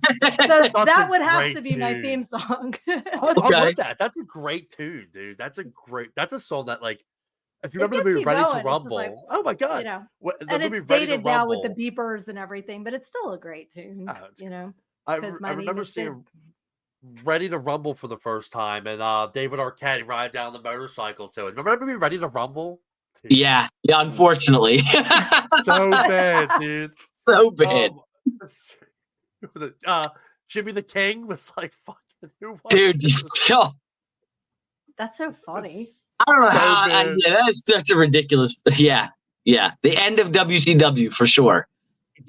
S2: so that would have to be my theme song.
S3: I'm with that. That's a great tune, dude. That's a song that like. If you remember the movie Ready to Rumble, like, oh my god!
S2: You know, and it's dated now with the beepers and everything, but it's still a great tune. You know,
S3: I remember seeing Ready to Rumble for the first time, and David Arquette ride down the motorcycle to it. Remember the movie Ready to Rumble?
S4: Dude. Yeah, unfortunately,
S3: so bad, dude.
S4: So bad.
S3: Jimmy the King was like fucking
S4: dude.
S2: That's so funny.
S4: I don't know how. That's such a ridiculous. Yeah. The end of WCW for sure.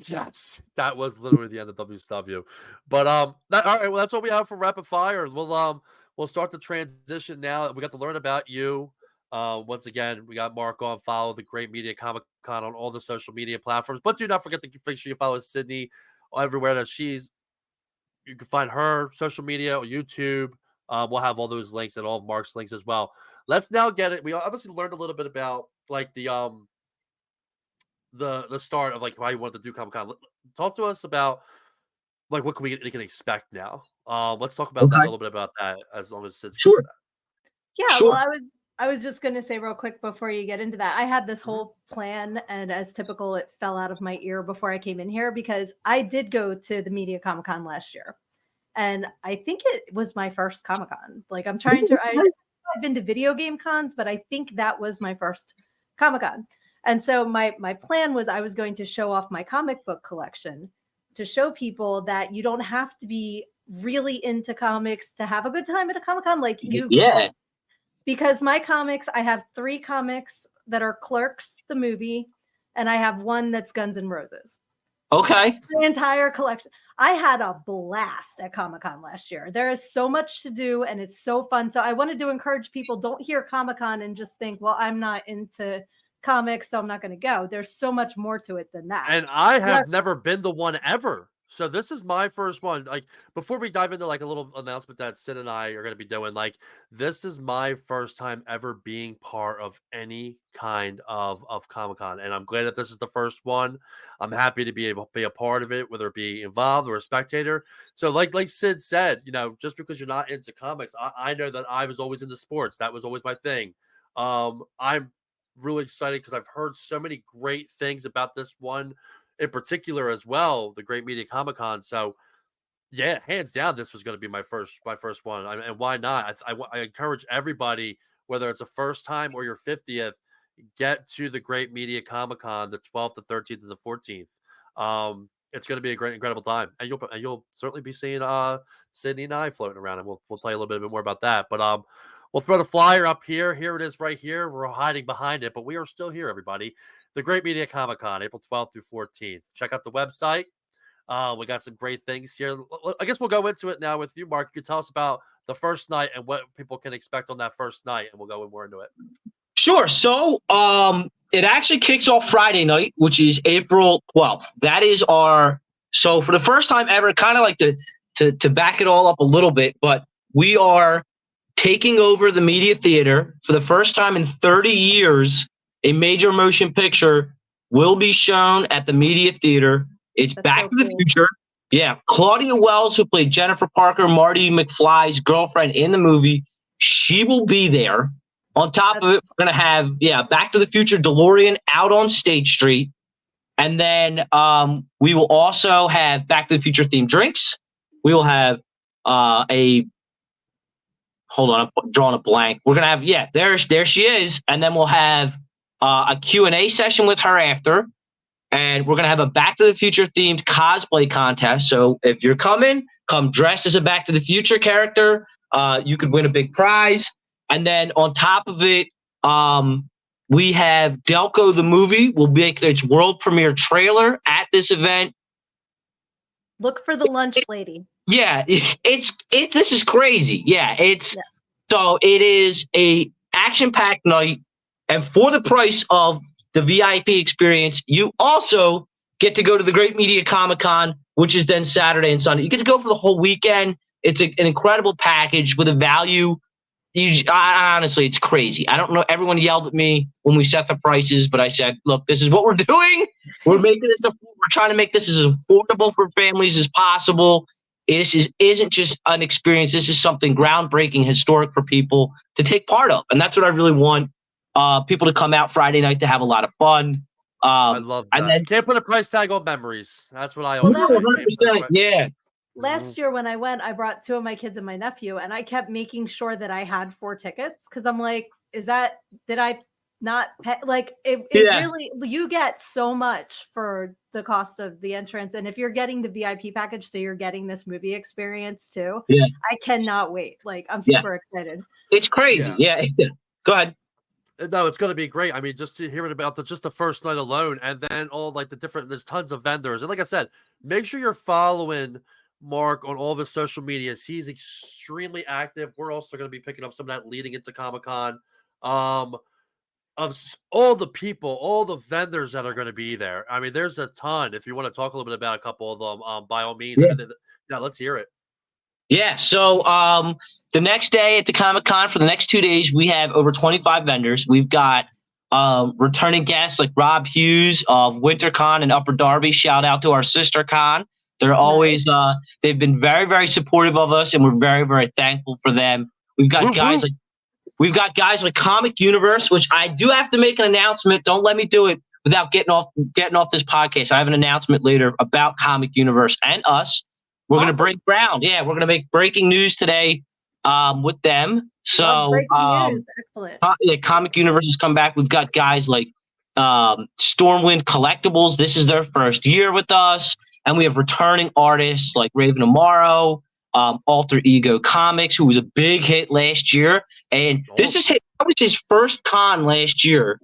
S3: Yes, that was literally the end of WCW. But all right. Well, that's what we have for rapid fire. We'll we'll start the transition now. We got to learn about you. Once again, we got Mark on. Follow the Great Media Comic Con on all the social media platforms, but do not forget to make sure you follow Sydnee everywhere that she's. You can find her social media or YouTube. We'll have all those links and all of Mark's links as well. Let's now get it. We obviously learned a little bit about like the start of like why you wanted to do Comic Con. Talk to us about like what we can expect now. Let's talk about that a little bit about that as long as it's
S4: Sure.
S2: Yeah,
S4: Sure.
S2: well, I was just going to say real quick before you get into that. I had this whole plan, and as typical, it fell out of my ear before I came in here because I did go to the Media Comic Con last year, and I think it was my first Comic Con. Like I've been to video game cons, but I think that was my first Comic Con. And so my plan was I was going to show off my comic book collection to show people that you don't have to be really into comics to have a good time at a Comic Con. Like because my comics, I have 3 comics that are Clerks, the movie, and I have 1 that's Guns N' Roses.
S4: Okay.
S2: The entire collection. I had a blast at Comic-Con last year. There is so much to do, and it's so fun. So I wanted to encourage people, don't hear Comic-Con and just think, well, I'm not into comics, so I'm not going to go. There's so much more to it than that.
S3: And I have never been the one ever. So this is my first one. Like before we dive into like a little announcement that Sid and I are going to be doing, like this is my first time ever being part of any kind of Comic-Con. And I'm glad that this is the first one. I'm happy to be able to be a part of it, whether it be involved or a spectator. So like Sid said, you know, just because you're not into comics, I know that I was always into sports. That was always my thing. I'm really excited because I've heard so many great things about this one in particular as well, the Great Media Comic Con. So yeah, hands down, this was going to be my first one. And why not? I encourage everybody, whether it's a first time or your 50th, get to the Great Media Comic Con the 12th, the 13th, and the 14th. It's going to be a great, incredible time, and you'll certainly be seeing Sydnee and I floating around, and we'll tell you a little bit more about that. But we'll throw the flyer up here. Here it is right here. We're hiding behind it, but we are still here, everybody. The Great Media Comic Con, April 12th through 14th. Check out the website. We got some great things here. I guess we'll go into it now with you, Mark. You can tell us about the first night and what people can expect on that first night, and we'll go more into it.
S4: Sure. So it actually kicks off Friday night, which is April 12th. That is so for the first time ever, kind of like to back it all up a little bit, but we are taking over the media theater for the first time in 30 years. A major motion picture will be shown at the media theater. It's Back to the Future. Yeah. Claudia Wells, who played Jennifer Parker, Marty McFly's girlfriend in the movie, she will be there. On top of it, we're going to have, Back to the Future DeLorean out on State Street. And then we will also have Back to the Future themed drinks. We will have hold on, I'm drawing a blank. We're going to have, there she is. And then we'll have a Q&A session with her after. And we're going to have a Back to the Future themed cosplay contest. So if you're come dressed as a Back to the Future character. You could win a big prize. And then on top of it, we have Delco the movie will make its world premiere trailer at this event.
S2: Look for the lunch lady.
S4: Yeah, this is crazy. So it is a action-packed night, and for the price of the VIP experience, you also get to go to the Great Media Comic Con, which is then Saturday and Sunday. You get to go for the whole weekend. It's an incredible package with a value. Honestly, it's crazy. I don't know. Everyone yelled at me when we set the prices, but I said, look, this is what we're doing. We're trying to make this as affordable for families as possible. This isn't just an experience. This is something groundbreaking, historic for people to take part of. And that's what I really want people to come out Friday night to have a lot of fun.
S3: I love that. And then can't put a price tag on memories. That's what I always say.
S4: 100%, yeah.
S2: Last year when I went, I brought 2 of my kids and my nephew, and I kept making sure that I had 4 tickets because I'm like, did I not pay? Like, it really, you get so much for the cost of the entrance. And if you're getting the VIP package, so you're getting this movie experience too. Yeah. I cannot wait. Like, I'm super excited.
S4: It's crazy. Yeah. Go ahead.
S3: No, it's going to be great. I mean, just to hear it about just the first night alone, and then all like there's tons of vendors. And like I said, make sure you're following Mark on all of his social medias. He's extremely active. We're also going to be picking up some of that leading into Comic-Con. Of all the people, all the vendors that are going to be there. I mean, there's a ton. If you want to talk a little bit about a couple of them, by all means. Yeah, let's hear it.
S4: Yeah. So the next day at the Comic-Con, for the next 2 days, we have over 25 vendors. We've got returning guests like Rob Hughes of WinterCon in Upper Darby. Shout out to our sister con. They're always they've been very, very supportive of us, and we're very, very thankful for them. We've got guys like Comic Universe, which I do have to make an announcement. Don't let me do it without getting off this podcast. I have an announcement later about Comic Universe and us. We're going to break ground. Yeah, we're going to make breaking news today with them. So
S2: news. Excellent.
S4: Comic Universe has come back. We've got guys like Stormwind Collectibles. This is their first year with us. And we have returning artists like Raven Amaro, Alter Ego Comics, who was a big hit last year. And that was his first con last year.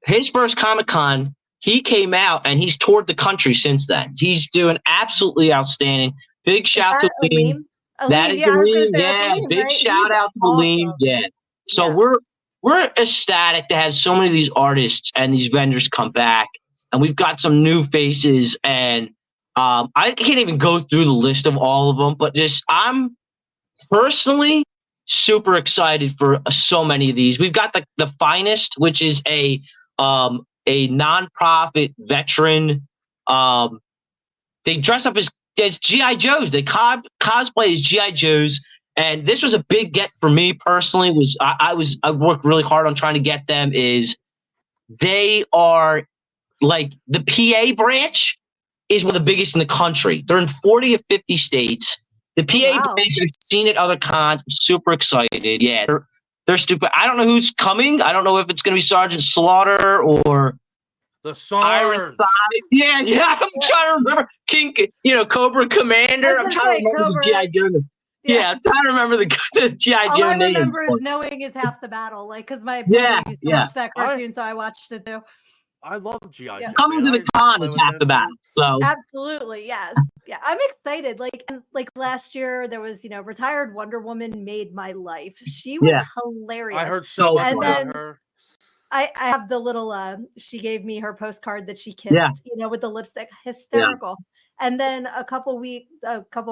S4: His first Comic-Con, he came out and he's toured the country since then. He's doing absolutely outstanding. Big shout to Aleem. That is Aleem. Yeah, big right? shout out to Aleem. Yeah. So we're ecstatic to have so many of these artists and these vendors come back. And we've got some new faces, and I can't even go through the list of all of them, but I'm personally super excited for so many of these. We've got the Finest, which is a nonprofit veteran. They dress up as G.I. Joes. They cosplay as G.I. Joes. And this was a big get for me personally. I worked really hard on trying to get them. Is they are like the PA branch is one of the biggest in the country. They're in 40 or 50 states. The PA branch, I've seen it other cons. I'm super excited. Yeah, they're stupid. I don't know who's coming. I don't know if it's going to be Sergeant Slaughter or
S3: the Sirens.
S4: Yeah. I'm trying to remember Cobra Commander. I'm trying to remember the G.I. Joe. Yeah, I'm trying to remember the G.I. Joe name.
S2: All I remember is knowing is half the battle. Like, because my brother used to watch that cartoon, so I watched it too.
S3: I love G.I. Joe.
S4: Coming to the con is half the battle. So
S2: absolutely, yes. Yeah, I'm excited. Like last year, there was, retired Wonder Woman made my life. She was hilarious.
S3: I heard so much about her.
S2: I have the little she gave me her postcard that she kissed, with the lipstick. Hysterical. Yeah. And then a couple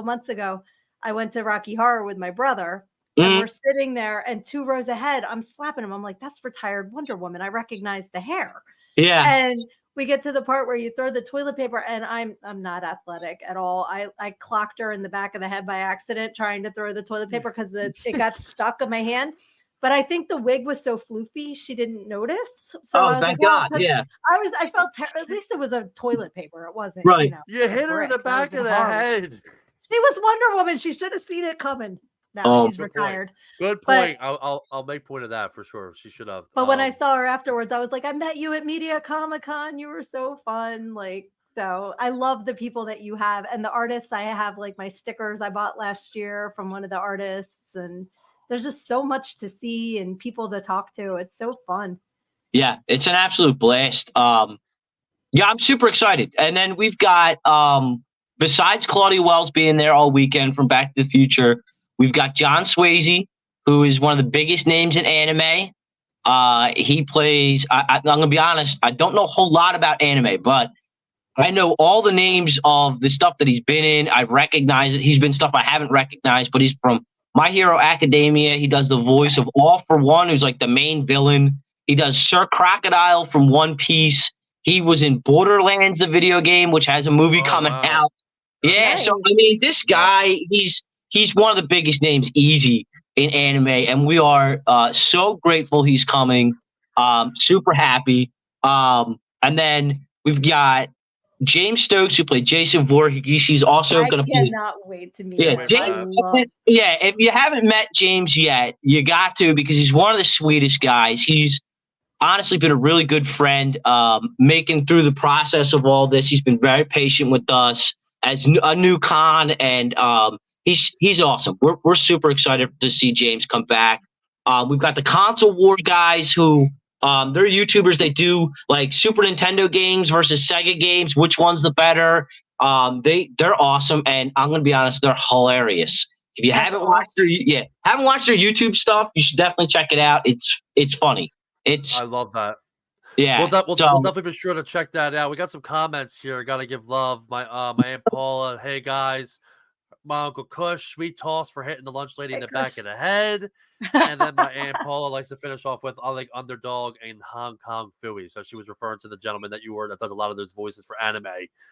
S2: months ago, I went to Rocky Horror with my brother. And we're sitting there, and 2 rows ahead, I'm slapping him. I'm like, that's retired Wonder Woman. I recognize the hair.
S4: Yeah.
S2: And we get to the part where you throw the toilet paper, and I'm not athletic at all. I clocked her in the back of the head by accident trying to throw the toilet paper because it got stuck in my hand. But I think the wig was so floofy she didn't notice. So
S4: thank God! Yeah,
S2: I felt at least it was a toilet paper. It wasn't
S4: right.
S3: You hit her in the back of the head.
S2: She was Wonder Woman. She should have seen it coming. Now she's retired.
S3: Good point. I'll make point of that for sure. She should have.
S2: But when I saw her afterwards, I was like, I met you at Media Comic-Con. You were so fun. So I love the people that you have and the artists. I have like my stickers I bought last year from one of the artists, and there's just so much to see and people to talk to. It's so fun.
S4: Yeah, it's an absolute blast. I'm super excited. And then we've got besides Claudia Wells being there all weekend from Back to the Future, we've got John Swayze, who is one of the biggest names in anime. He plays, I'm going to be honest, I don't know a whole lot about anime, but I know all the names of the stuff that he's been in. I recognize it. He's been stuff I haven't recognized, but he's from My Hero Academia. He does the voice of All for One, who's like the main villain. He does Sir Crocodile from One Piece. He was in Borderlands, the video game, which has a movie coming out. Yeah, nice. So I mean, this guy, he's one of the biggest names easy in anime, and we are so grateful he's coming. Super happy. And then we've got James Stokes, who played Jason Voorhees. He's also going to be.
S2: I cannot wait to meet him.
S4: James. If you haven't met James yet, you got to, because he's one of the sweetest guys. He's honestly been a really good friend, making through the process of all this. He's been very patient with us as a new con, and he's awesome. We're super excited to see James come back. We've got the Console War guys who they're YouTubers. They do like Super Nintendo games versus Sega games. Which one's the better? They're awesome, and I'm gonna be honest, they're hilarious. If you haven't watched their YouTube stuff, you should definitely check it out. It's funny.
S3: I love that.
S4: Yeah.
S3: We'll definitely be sure to check that out. We got some comments here. Got to give love. My Aunt Paula. Hey guys, my Uncle Kush. Sweet toss for hitting the lunch lady in the back of the head. And then my Aunt Paula likes to finish off with I like underdog and Hong Kong Phooey. So she was referring to the gentleman that does a lot of those voices for anime.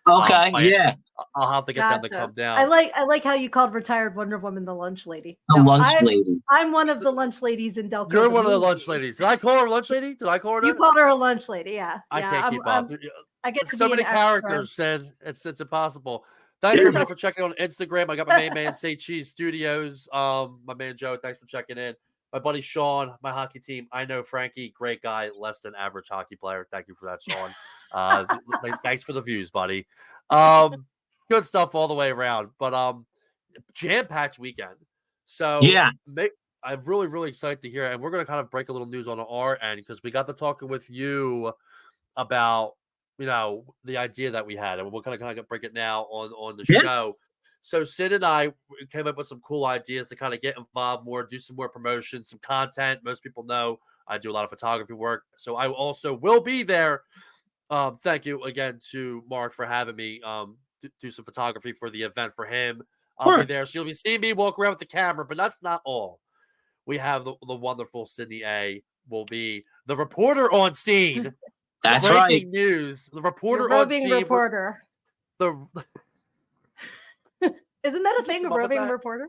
S4: Okay, yeah.
S3: I'll have to get them to come down.
S2: I like how you called retired Wonder Woman the lunch lady.
S4: The lunch lady.
S2: I'm one of the lunch ladies in Delco.
S3: You're one of the lunch ladies. Did I call her a lunch lady? Did I call her that?
S2: You called her a lunch lady, yeah.
S3: I can't keep up.
S2: I get to
S3: so
S2: be
S3: many
S2: an
S3: characters, Sid. It's impossible. Thanks everybody for checking on Instagram. I got my main man Say Cheese Studios. My man Joe, thanks for checking in. My buddy Sean, my hockey team. I know Frankie, great guy, less than average hockey player. Thank you for that, Sean. Thanks for the views, buddy. Good stuff all the way around. But jam-packed weekend. So
S4: yeah,
S3: I'm really, really excited to hear it. And we're going to kind of break a little news on our end because we got to talking with you about the idea that we had, and we're going to kind of break it now on the show. So Sid and I came up with some cool ideas to kind of get involved more, do some more promotion, some content. Most people know I do a lot of photography work, so I also will be there. Thank you again to Mark for having me do some photography for the event for him. I'll be there, so you'll be seeing me walk around with the camera, but that's not all. We have the wonderful Sydney A will be the reporter on scene.
S4: That's
S3: breaking news. The reporter on scene.
S2: Reporter. Isn't that a thing, a roving reporter?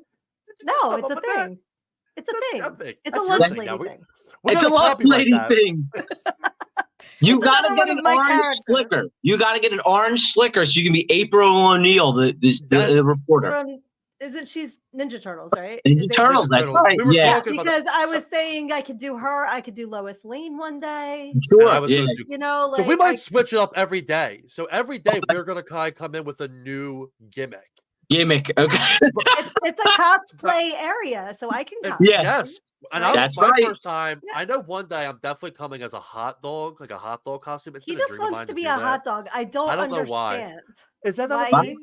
S2: No, it's a thing. It's a thing. It's a lunch lady thing.
S4: It's a lunch lady thing. You gotta get an orange slicker. You gotta get an orange slicker so you can be April O'Neil, the reporter.
S2: Isn't she's Ninja Turtles, right?
S4: Ninja Turtles, that's right.
S2: Yeah, because I was saying I could do her. I could do Lois Lane one day.
S4: Sure,
S3: so we might switch it up every day. So every day we're gonna kind of come in with a new gimmick.
S4: Okay.
S2: It's a cosplay area, so I can cosplay.
S3: Yes. And
S4: that's
S3: my
S4: right.
S3: first time. Yeah. I know one day I'm definitely coming as a hot dog, like a hot dog costume.
S2: He just wants to be a hot dog. I don't understand.
S3: Know why. Is that a thing?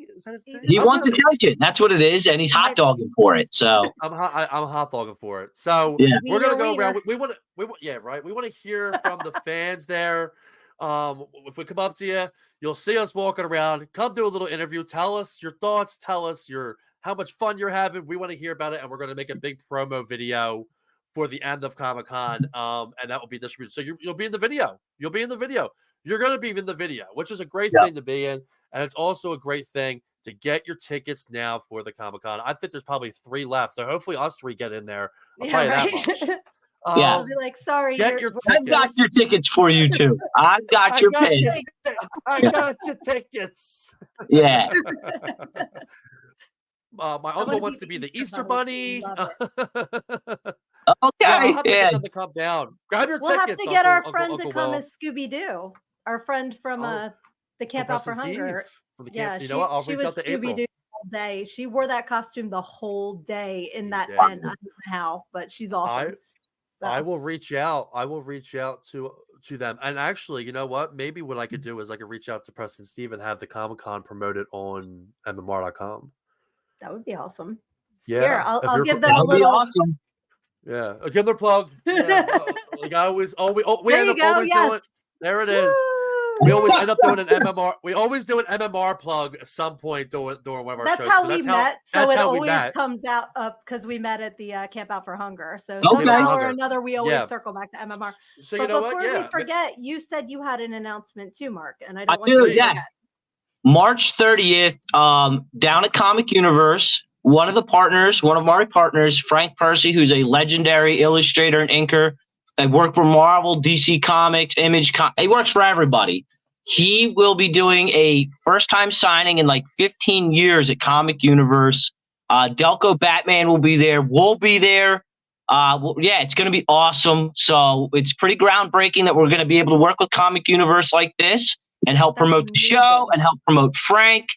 S4: He wants attention. That's what it is, and he's hot dogging for it. So
S3: I'm hot dogging for it. So we're gonna go around. We want right. We want to hear from the fans there. If we come up to you, you'll see us walking around. Come do a little interview. Tell us your thoughts. Tell us how much fun you're having. We want to hear about it, and we're going to make a big promo video for the end of Comic-Con, and that will be distributed. So you'll be in the video. You'll be in the video. You're going to be in the video, which is a great thing to be in, and it's also a great thing to get your tickets now for the Comic-Con. I think there's probably 3 left, so hopefully us 3 get in there. I'll tell you that much.
S2: I'll be like, sorry.
S4: I've got your tickets for you too. I've got your pay.
S3: I got your tickets.
S4: Yeah.
S3: My uncle wants to be the Easter Bunny.
S4: Okay.
S3: Get them to come down. Grab your tickets.
S2: We'll have to get our friend to come as Scooby-Doo. Our friend from the Camp Out for Hunger.
S3: Yeah, you know what? I'll reach out to April.
S2: All day. She wore that costume the whole day in that tent. I don't know how, but she's awesome.
S3: I will reach out. To them. And actually, you know what? Maybe what I could do is I could reach out to Preston Steve and have the Comic-Con promoted on mmr.com.
S2: That would be awesome.
S3: Yeah.
S2: Here, I'll give them a little.
S4: Awesome.
S3: Yeah. I'll give their plug. Yeah. Like I always, we end up always doing. There it is. We always end up doing an MMR. We always do an MMR plug at some point during one of our shows.
S2: That's how we met. So it always comes out up because we met at the Camp Out for Hunger. So somehow or another, we always circle back to MMR.
S3: So you know what?
S2: Before we forget, you said you had an announcement too, Mark, and I don't want you to forget.
S4: March 30th, down at Comic Universe, one of my partners, Frank Percy, who's a legendary illustrator and inker. I work for Marvel, DC Comics, Image. He works for everybody. He will be doing a first-time signing in like 15 years at Comic Universe. Delco Batman will be there. We'll be there. It's going to be awesome. So it's pretty groundbreaking that we're going to be able to work with Comic Universe like this and help promote the show and help promote Frank.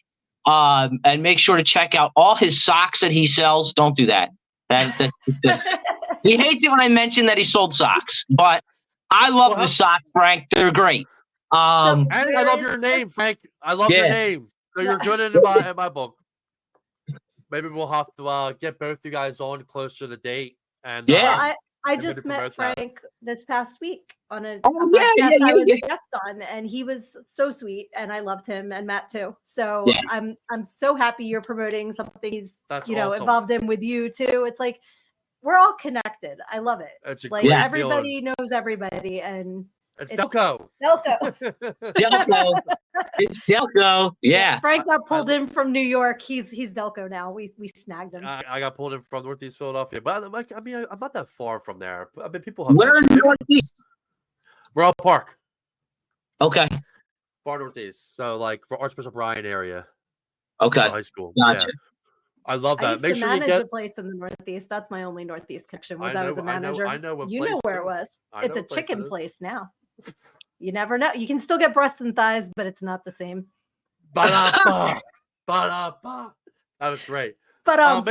S4: And make sure to check out all his socks that he sells. Don't do that. He hates it when I mention that he sold socks, but I love the socks, Frank. They're great.
S3: And I love your name, Frank. I love your name. So you're good in my book. Maybe we'll have to get both you guys on closer to the date. And
S4: Yeah.
S2: Well, I
S3: and
S2: just
S3: maybe
S2: met
S3: promote that.
S2: Frank this past week on a
S4: Oh,
S2: podcast
S4: yeah,
S2: I was
S4: yeah.
S2: a guest on, and he was so sweet, and I loved him, and Matt too. So
S4: Yeah.
S2: I'm so happy you're promoting something he's
S3: That's
S2: awesome. Involved in with you too. It's like we're all connected. I love it.
S3: It's a
S2: Like
S3: great
S2: everybody
S3: feeling.
S2: knows everybody, and
S3: It's Delco.
S2: Delco.
S4: Delco. It's Delco. Yeah.
S2: Frank got pulled in from New York. He's Delco now. We snagged him.
S3: I got pulled in from Northeast Philadelphia, but I mean, I'm not that far from there. I mean, people have
S4: Where in Northeast?
S3: Royal Park,
S4: Okay.
S3: far Northeast. So like for Archbishop Ryan area,
S4: Okay.
S3: high school.
S4: Gotcha.
S3: Yeah. I love
S2: I
S3: that.
S2: used
S3: Make
S2: to
S3: sure you
S2: manage
S3: get.
S2: a place in the Northeast. That's my only Northeast connection.
S3: I
S2: I was a manager.
S3: I know what
S2: You
S3: place
S2: know where
S3: too.
S2: it was.
S3: I
S2: It's
S3: know
S2: a
S3: what place
S2: chicken
S3: it is.
S2: place now. You never know. You can still get breasts and thighs, but it's not the same.
S3: Ba-da-ba, ba-da-ba. That was great.
S2: But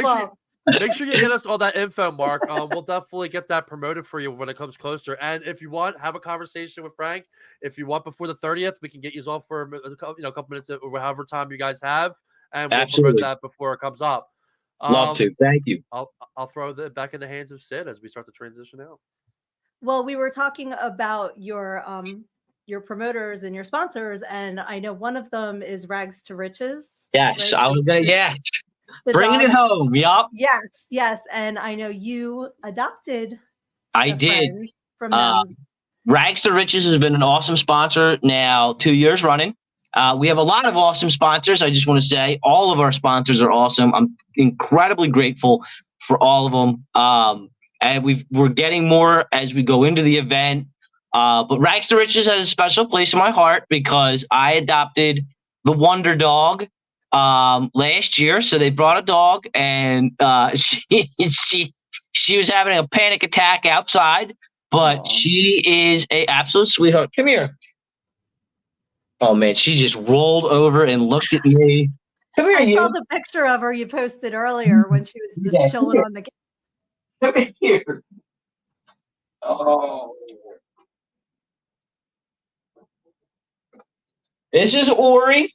S3: Make sure you get us all that info, Mark. We'll definitely get that promoted for you when it comes closer. And if you want, have a conversation with Frank. If you want before the 30th, we can get you on for a couple minutes or however time you guys have, and we'll
S4: Absolutely.
S3: promote that before it comes up.
S4: Love to. Thank you.
S3: I'll throw it back in the hands of Sid as we start to transition out.
S2: well, we were talking about your promoters and your sponsors, and I know one of them is Rags to Riches.
S4: Yes,
S2: right?
S4: I was gonna. Yes,
S2: The
S4: bringing it
S2: dog.
S4: home. Yup,
S2: Yes, and I know you adopted.
S4: I
S2: a
S4: did.
S2: friend from them.
S4: Rags to Riches has been an awesome sponsor now 2 years running. We have a lot of awesome sponsors. I just want to say all of our sponsors are awesome. I'm incredibly grateful for all of them. And we're getting more as we go into the event. But Rags to Riches has a special place in my heart because I adopted the Wonder Dog last year. So they brought a dog, and she was having a panic attack outside. But
S2: Aw.
S4: she is a absolute sweetheart. Come here. Oh man, she just rolled over and looked at me. Come here,
S2: I
S4: you.
S2: saw the picture of her you posted earlier when she was just
S4: Yeah,
S2: chilling
S4: yeah.
S2: on the couch.
S4: Come here. Oh. This is Ori.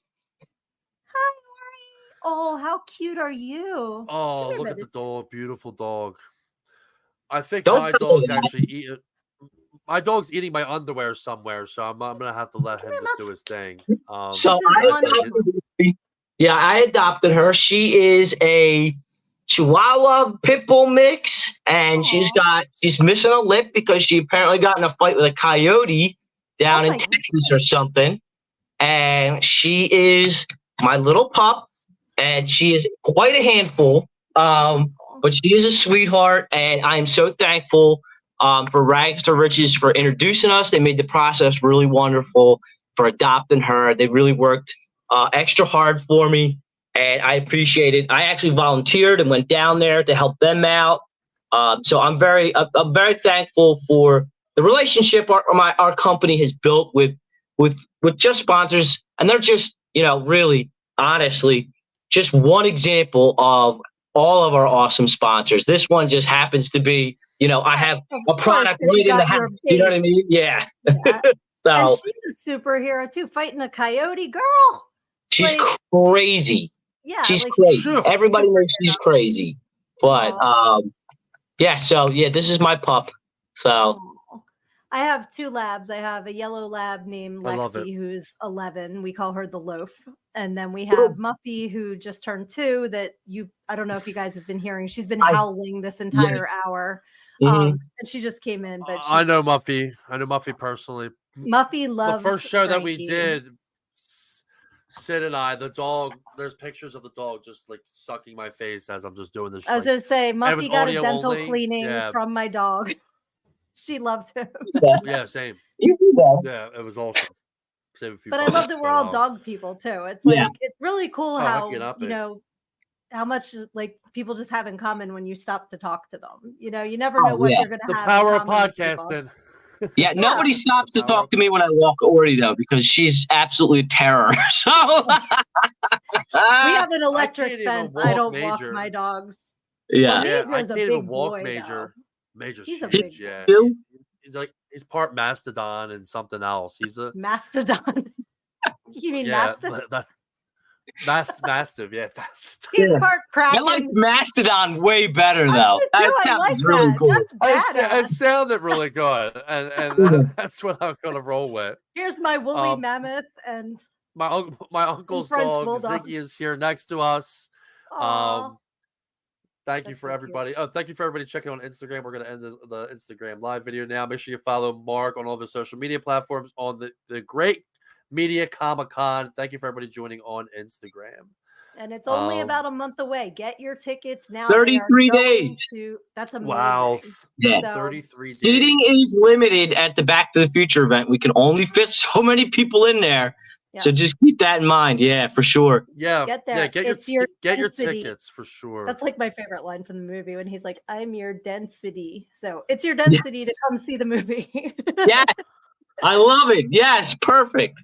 S2: Hi, Ori. Oh, how cute are you?
S3: Oh,
S2: Come here,
S3: look at
S2: baby.
S3: the dog. Beautiful dog. I think
S4: Don't
S3: my
S4: tell me
S3: dog's
S4: that.
S3: actually eating. My dog's eating my underwear somewhere, so I'm gonna have to let him
S2: here,
S3: just
S2: Muff.
S3: do his thing.
S4: So
S2: This is
S4: I adopted her. She is a Chihuahua pit bull mix, and she's missing a lip because she apparently got in a fight with a coyote down
S2: Oh
S4: in
S2: my
S4: Texas or something. And she is my little pup, and she is quite a handful. But she is a sweetheart, and I'm so thankful for Rags to Riches for introducing us. They made the process really wonderful for adopting her. They really worked extra hard for me, and I appreciate it. I actually volunteered and went down there to help them out. So I'm very thankful for the relationship our company has built with just sponsors, and they're just really honestly just one example of all of our awesome sponsors. This one just happens to be, I have a product right in the house. You know what I mean? Yeah. So
S2: And she's a superhero too, fighting a coyote, girl.
S4: she's
S2: like-
S4: crazy.
S2: Yeah,
S4: She's
S2: like
S4: crazy.
S3: Sure.
S4: Everybody knows she's crazy. But yeah, so yeah, this is my pup. So
S2: Aw. I have two labs. I have a yellow lab named
S3: I love
S2: Lexi, who's 11. We call her the Loaf. And then we have Muffy, who just turned 2. I don't know if you guys have been hearing. She's been howling this entire hour.
S4: mhm.
S2: And she just came in, but
S3: I know Muffy. I know Muffy personally.
S2: Muffy loves
S3: The first show that we
S2: Frankie.
S3: did, Sid and I, the dog. There's pictures of the dog just like sucking my face as I'm just doing this.
S2: I was
S3: like,
S2: going to say,
S3: was
S2: Muffy got a
S3: audio
S2: dental
S3: only.
S2: cleaning
S3: Yeah.
S2: from my dog. She loved him.
S3: yeah, same.
S4: You do that.
S3: Yeah, it was awesome. Save a few
S2: But I
S3: bucks,
S2: love that we're all
S3: but,
S2: dog people too. It's
S4: Yeah.
S2: like it's really cool
S3: heck
S2: how
S3: yeah, not big.
S2: how much like people just have in common when you stop to talk to them. You never know
S4: Oh,
S2: what
S4: yeah.
S2: you're gonna
S3: The
S2: have.
S3: power
S2: in
S3: of
S2: common with people.
S3: podcasting.
S4: Yeah, nobody stops to
S3: Power
S4: talk
S3: up.
S4: to me when I walk Ori though, because she's absolutely a terror. So
S2: We have an electric
S3: can't even
S2: fence.
S3: walk
S2: I don't walk
S3: Major.
S2: my dogs.
S4: yeah.
S3: Yeah, I
S2: Major's a
S3: can't even
S2: big
S3: walk
S2: boy,
S3: Major. Major's
S2: He's a
S3: huge.
S2: big
S3: Yeah,
S4: boy.
S3: he's part mastodon and something else. He's a
S2: Mastodon. You mean
S3: yeah.
S2: mastodon?
S3: Mastiff, yeah, Mastiff.
S2: He's
S4: Yeah.
S2: part
S4: I liked
S2: Kraken.
S4: Mastodon way better though.
S2: I
S4: That
S2: like
S4: was really
S2: that.
S4: cool.
S2: That's
S3: It
S2: badass.
S3: sounded really good, and
S4: Yeah.
S3: that's what I'm gonna roll with.
S2: Here's my woolly
S3: Um,
S2: mammoth and
S3: my uncle's
S2: French
S3: dog
S2: bulldog.
S3: Ziggy is here next to us.
S2: Aw,
S3: Thank you
S2: that's
S3: for
S2: so cute.
S3: everybody. Thank you for everybody checking on Instagram. We're gonna end the Instagram live video now. Make sure you follow Mark on all of his social media platforms on the Great Media Comic-Con. Thank you for everybody joining on Instagram.
S2: And it's only about a month away. Get your tickets now.
S4: 33 days.
S2: That's amazing.
S3: Wow.
S4: Yeah.
S2: So,
S3: 33
S4: Seating
S3: days.
S4: is limited at the Back to the Future event. We can only fit so many people in there. So
S2: Yeah.
S4: just keep that in mind. Yeah, for sure.
S3: Yeah.
S2: Get
S3: Yeah,
S2: there.
S3: get
S2: It's
S3: your
S2: your
S3: get your
S2: density.
S3: tickets for sure.
S2: That's like my favorite line from the movie when he's like, "I'm your density." So it's your density to
S4: Yes.
S2: come see the movie.
S4: Yeah. I love it. Yes, perfect.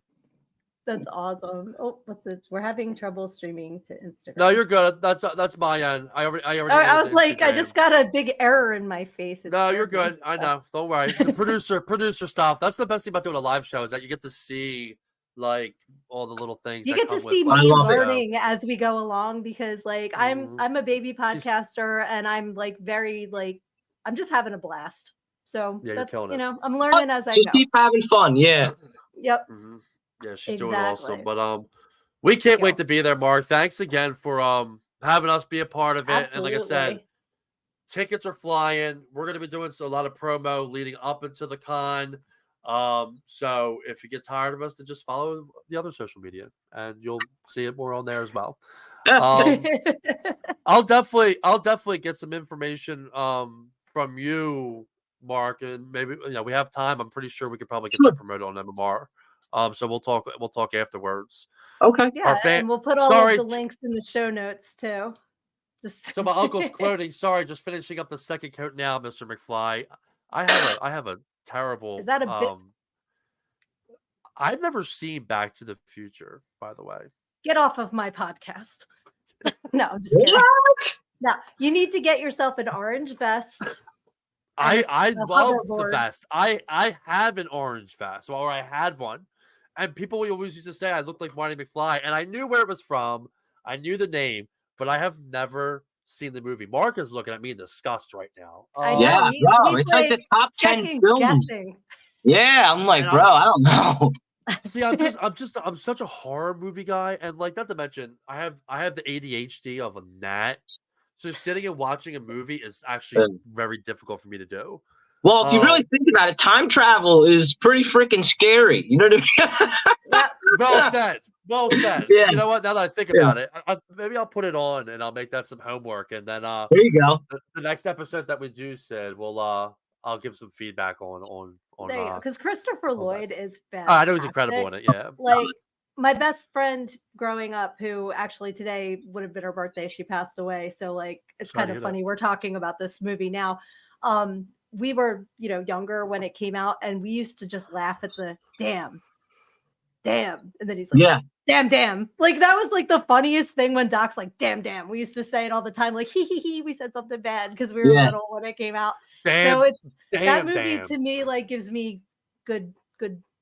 S2: That's awesome. Oh, what's this? We're having trouble streaming to Instagram.
S3: No, you're good. That's my end. I already
S2: I
S3: know
S2: was
S3: the
S2: like, I
S3: Instagram.
S2: just got a big error in my face. It
S3: No, you're
S2: scared me.
S3: good. I know. Don't worry. The producer stuff. That's the best thing about doing a live show is that you get to see like all the little things.
S2: You
S3: that
S2: get to
S3: come with,
S2: see
S3: like,
S2: me
S4: I love it.
S2: learning as we go along because like
S3: Mhm.
S2: I'm a baby
S3: She's-
S2: podcaster and I'm like very like I'm just having a blast. So
S3: Yeah, you're
S2: that's
S3: killing it.
S2: I'm learning as I
S4: Just
S2: go.
S4: keep having fun. Yeah.
S2: Yep.
S3: Mhm. Yeah, she's doing awesome.
S2: Exactly.
S3: But we can't
S2: you.
S3: wait to be there, Mark. Thanks again for having us be a part of it. And like I said,
S2: Absolutely.
S3: tickets are flying. We're gonna be doing a lot of promo leading up into the con. So if you get tired of us, then just follow the other social media and you'll see it more on there as well. I'll definitely get some information from you, Mark, and maybe we have time. I'm pretty sure we could probably get
S4: Sure.
S3: that promoted on MMR. So we'll talk afterwards.
S4: Okay.
S2: Yeah,
S3: fan-
S2: and we'll put all
S3: sorry,
S2: of the links in the show notes too. Just
S3: So my uncle's quoting. Sorry, just finishing up the second coat now, Mr. McFly. I have a terrible.
S2: Is that a bit?
S3: I've never seen Back to the Future, by the way.
S2: Get off of my podcast. No, I'm just kidding.
S4: What?
S2: No, you need to get yourself an orange vest.
S3: I
S2: a
S3: love the
S2: hoverboard.
S3: vest. I have an orange vest, or I had one, and people always used to say I looked like Marty McFly, and I knew where it was from. I knew the name, but I have never seen the movie. Mark is looking at me in disgust right now.
S2: I know.
S4: Yeah,
S2: he's
S4: bro. It's like the top 10
S2: second
S4: films.
S2: guessing.
S4: Yeah, I'm like,
S3: And
S4: bro, I don't know.
S3: See, I'm such a horror movie guy, and like not to mention, I have the ADHD of a gnat. So sitting and watching a movie is actually very difficult for me to do.
S4: Well, if you really think about it, time travel is pretty freaking scary. You know what I mean?
S3: Well said. Well said.
S4: Yeah.
S3: You know what? Now that I think about it, maybe I'll put it on and I'll make that some homework, and then
S4: There you go.
S3: the next episode that we do, Sid, I'll give some feedback on.
S2: There you go. Because Christopher Lloyd is fantastic.
S3: I know he's incredible in it. Yeah.
S2: Like my best friend growing up, who actually today would have been her birthday, she passed away. So like it's
S3: Sorry
S2: kind
S3: to
S2: of
S3: hear
S2: funny. We're talking about this movie now. We were, younger when it came out, and we used to just laugh at the damn. And then he's like,
S4: Yeah.
S2: damn. Like that was like the funniest thing when Doc's like, damn. We used to say it all the time, like he, we said something bad because we were little when it came out.
S3: Damn.
S2: So it's that
S3: Damn.
S2: movie to me like gives me good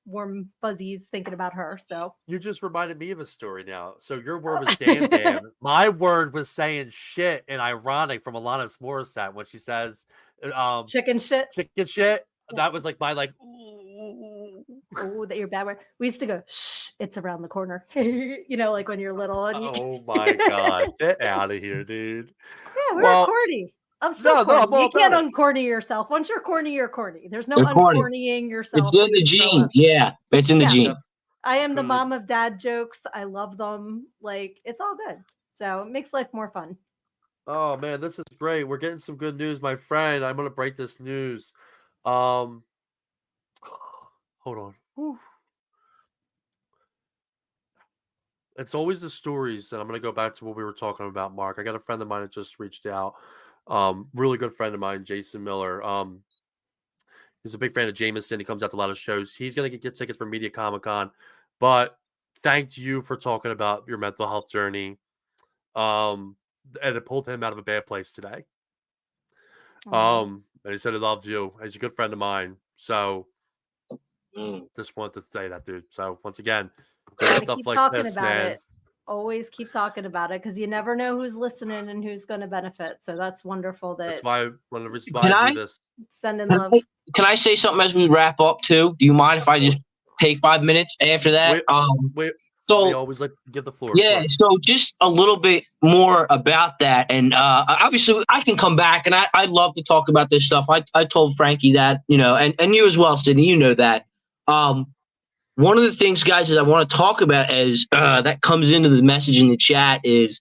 S2: warm fuzzies thinking about her. So
S3: You just reminded me of a story now. So your word was damn. My word was saying shit and ironic from Alanis Morissette when she says
S2: chicken shit.
S3: chicken shit.
S2: Yeah.
S3: That was like my like ooh.
S2: Oh, that you're bad word. We used to go, shh, it's around the corner. Like when you're little and you
S3: Oh my god. Get out of here, dude.
S2: yeah, we're
S3: Well,
S2: corny. I'm
S3: no,
S2: so corny.
S3: I'm all
S2: You can't
S3: about it.
S2: uncorny yourself. Once you're corny, you're corny. There's no
S4: You're corny.
S2: uncornying yourself.
S4: It's in
S2: when
S4: the
S2: you grow
S4: genes.
S2: up.
S4: Yeah. It's in the
S2: Yeah.
S4: genes.
S2: I am the
S3: Couldn't
S2: mom of dad jokes. I love them. Like it's all good. So it makes life more fun.
S3: Oh man, this is great. We're getting some good news, my friend. I'm gonna break this news. Hold on. Whew. It's always the stories, and I'm gonna go back to what we were talking about, Mark. I got a friend of mine that just reached out. Really good friend of mine, Jason Miller. He's a big fan of Jameson. He comes out to a lot of shows. He's gonna get tickets for Media Comic-Con. But thanked you for talking about your mental health journey. And it pulled him out of a bad place today. And he said he loved you. He's a good friend of mine. So just wanted to say that, dude. So once again, doing
S2: Gotta
S3: stuff
S2: keep
S3: like
S2: talking
S3: this,
S2: about
S3: man.
S2: it. always keep talking about it because you never know who's listening and who's going to benefit. So that's wonderful
S3: That's
S2: that
S3: why one of the reasons why
S4: Can
S3: I
S4: I
S3: do this.
S2: sending
S4: can
S2: love.
S4: can I say something as we wrap up too? Do you mind if I just take 5 minutes after that?
S3: We
S4: So
S3: always like to give the floor.
S4: yeah,
S3: Sure.
S4: so just a little bit more about that. And obviously I can come back and I love to talk about this stuff. I told Frankie that, and you as well, Sydney, you know that. One of the things, guys, is I want to talk about is that comes into the message in the chat is,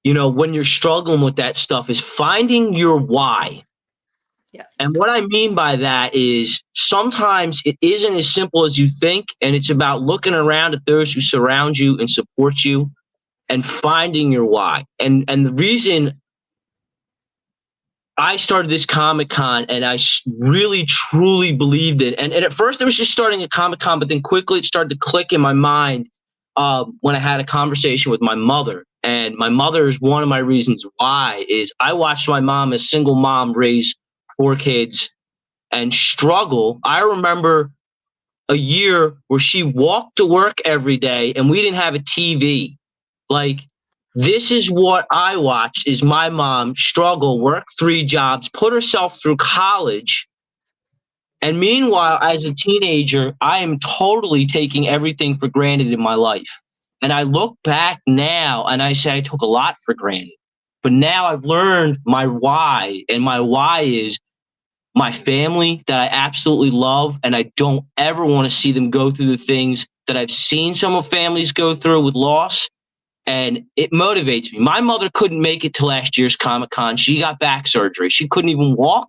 S4: when you're struggling with that stuff is finding your why.
S2: Yes.
S4: And what I mean by that is sometimes it isn't as simple as you think, and it's about looking around at those who surround you and support you and finding your why. And the reason I started this Comic-Con and I really truly believed it. And at first it was just starting a Comic-Con, but then quickly it started to click in my mind when I had a conversation with my mother. And my mother is one of my reasons why is I watched my mom, a single mom, raise 4 kids and struggle. I remember a year where she walked to work every day and we didn't have a TV. Like, this is what I watched is my mom struggle, work 3 jobs, put herself through college. And meanwhile, as a teenager, I am totally taking everything for granted in my life. And I look back now and I say I took a lot for granted. But now I've learned my why, and my why is my family that I absolutely love, and I don't ever want to see them go through the things that I've seen some of families go through with loss. And it motivates me. My mother couldn't make it to last year's Comic-Con. She got back surgery. She couldn't even walk.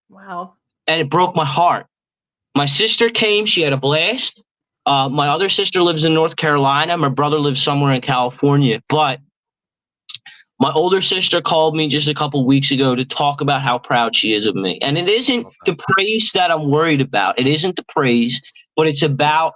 S2: Wow.
S4: And it broke my heart. My sister came. She had a blast. My other sister lives in North Carolina. My brother lives somewhere in California. But my older sister called me just a couple weeks ago to talk about how proud she is of me. And it isn't the praise that I'm worried about. It isn't the praise, but it's about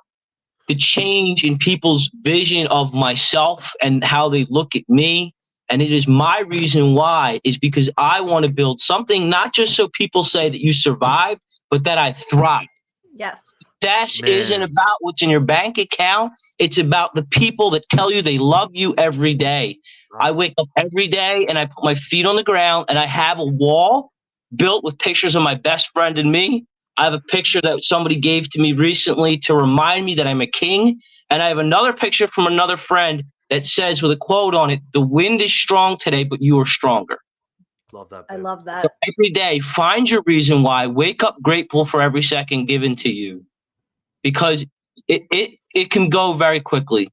S4: the change in people's vision of myself and how they look at me. And it is my reason why is because I want to build something, not just so people say that you survived, but that I thrive.
S2: Yes.
S4: Success isn't about what's in your bank account. It's about the people that tell you they love you every day. I wake up every day and I put my feet on the ground and I have a wall built with pictures of my best friend and me. I have a picture that somebody gave to me recently to remind me that I'm a king. And I have another picture from another friend that says with a quote on it, "The wind is strong today, but you are stronger."
S3: Love that.
S2: I
S3: babe.
S2: love that.
S4: So every day, find your reason why. Wake up grateful for every second given to you, because it can go very quickly.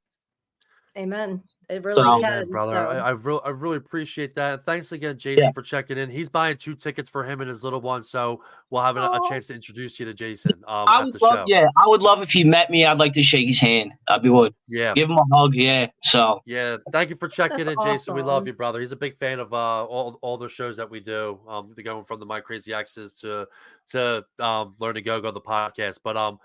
S2: Amen. It
S4: So-
S2: really
S3: Amen,
S2: can.
S3: brother.
S2: So
S3: I really appreciate that. And thanks again, Jason,
S4: Yeah.
S3: for checking in. He's buying 2 tickets for him and his little one, so we'll have a chance to introduce you to Jason
S4: I
S3: at
S4: would
S3: the
S4: love,
S3: show.
S4: yeah, I would love if he met me. I'd like to shake his hand. Would
S3: Yeah.
S4: give him a hug. Yeah. So
S3: Yeah, thank you for checking
S2: That's
S3: in, Jason. We love
S2: awesome.
S3: you, brother. He's a big fan of all the shows that we do. Going from the My Crazy Exes to Learn to Go the podcast. But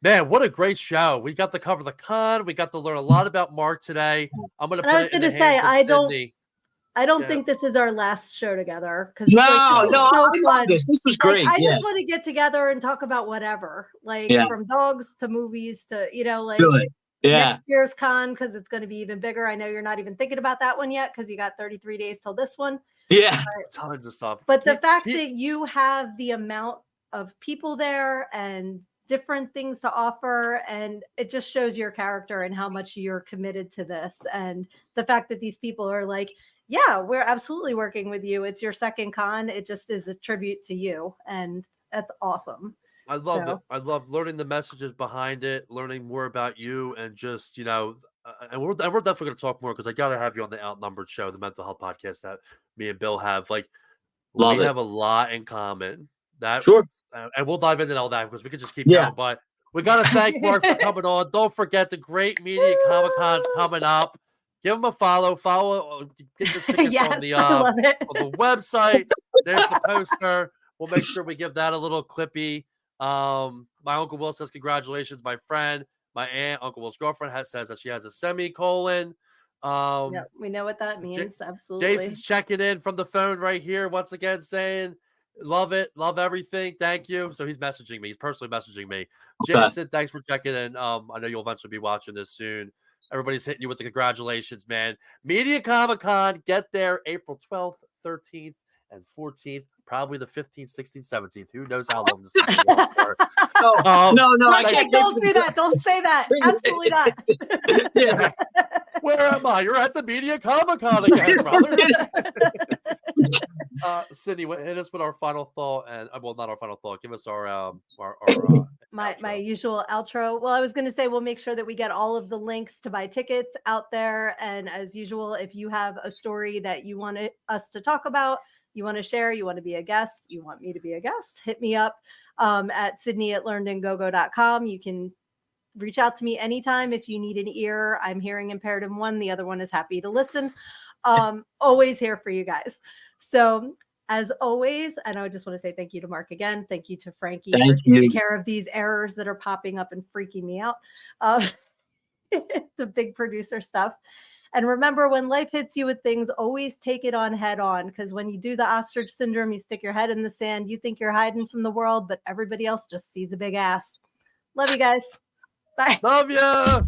S3: man, what a great show! We got to cover the con. We got to learn a lot about Mark today. I'm gonna
S2: And
S3: put
S2: I was
S3: it in the
S2: going to say,
S3: hands of Sydney.
S2: I don't
S3: Yeah.
S2: think this is our last show together because
S4: no,
S2: like,
S3: no,
S2: so
S4: I love
S2: fun.
S4: this. This was
S2: Like,
S4: great.
S2: I
S4: Yeah.
S2: just want to get together and talk about whatever, like
S4: Yeah.
S2: from dogs to movies to like
S4: Good. Yeah.
S2: next year's con because it's going to be even bigger. I know you're not even thinking about that one yet because you got 33 days till this one.
S4: Yeah.
S3: Tons of stuff.
S2: But the fact that you have the amount of people there and different things to offer, and it just shows your character and how much you're committed to this. And the fact that these people are like, yeah, we're absolutely working with you. It's your second con. It just is a tribute to you. And that's awesome.
S3: I love it. I love learning the messages behind it, learning more about you, and just and we're definitely going to talk more because I got to have you on the Outnumbered show, the mental health podcast that me and Bill have. Like,
S4: Love
S3: we
S4: it.
S3: have a lot in common. That
S4: Sure.
S3: And we'll dive into all that because we could just keep
S4: Yeah.
S3: going. But we got to thank Mark for coming on. Don't forget the Great Media Comic-Con's coming up. Give him a follow. Get your tickets
S2: Yes,
S3: on the
S2: I love it.
S3: on the website. There's the poster. We'll make sure we give that a little clippy. My Uncle Will says, congratulations, my friend. My aunt, Uncle Will's girlfriend, says that she has a semicolon.
S2: Yeah, we know what that means. Absolutely.
S3: Jason's checking in from the phone right here once again, saying, love it, love everything, thank you. So he's messaging me. He's personally messaging me.
S4: Okay.
S3: Jason, thanks for checking in. I know you'll eventually be watching this soon. everybody's hitting you with the congratulations, man. Media Comic-Con, get there April 12th, 13th, and 14th. Probably the 15th, 16th, 17th. Who knows how long this is going on for.
S4: No, I
S2: Frankie,
S4: can't.
S2: don't do that. Don't say that. Absolutely not.
S4: Yeah.
S3: Where am I? You're at the Media Comic-Con again, brother. Sydnee, hit us with our final thought, and well, not our final thought. Give us our
S2: my
S3: outro.
S2: usual outro. Well, I was going to say we'll make sure that we get all of the links to buy tickets out there. And as usual, if you have a story that you want us to talk about, you want to share, you want to be a guest, you want me to be a guest, hit me up at Sydnee@learnedandgogo.com. You can reach out to me anytime if you need an ear. I'm hearing impaired in one. The other one is happy to listen. Always here for you guys. So as always, and I just want to say thank you to Mark again. Thank you to Frankie for taking care of these errors that are popping up and freaking me out. The big producer stuff. And remember, when life hits you with things, always take it on head on. Because when you do the ostrich syndrome, you stick your head in the sand. You think you're hiding from the world, but everybody else just sees a big ass. Love you guys. Bye.
S3: Love ya.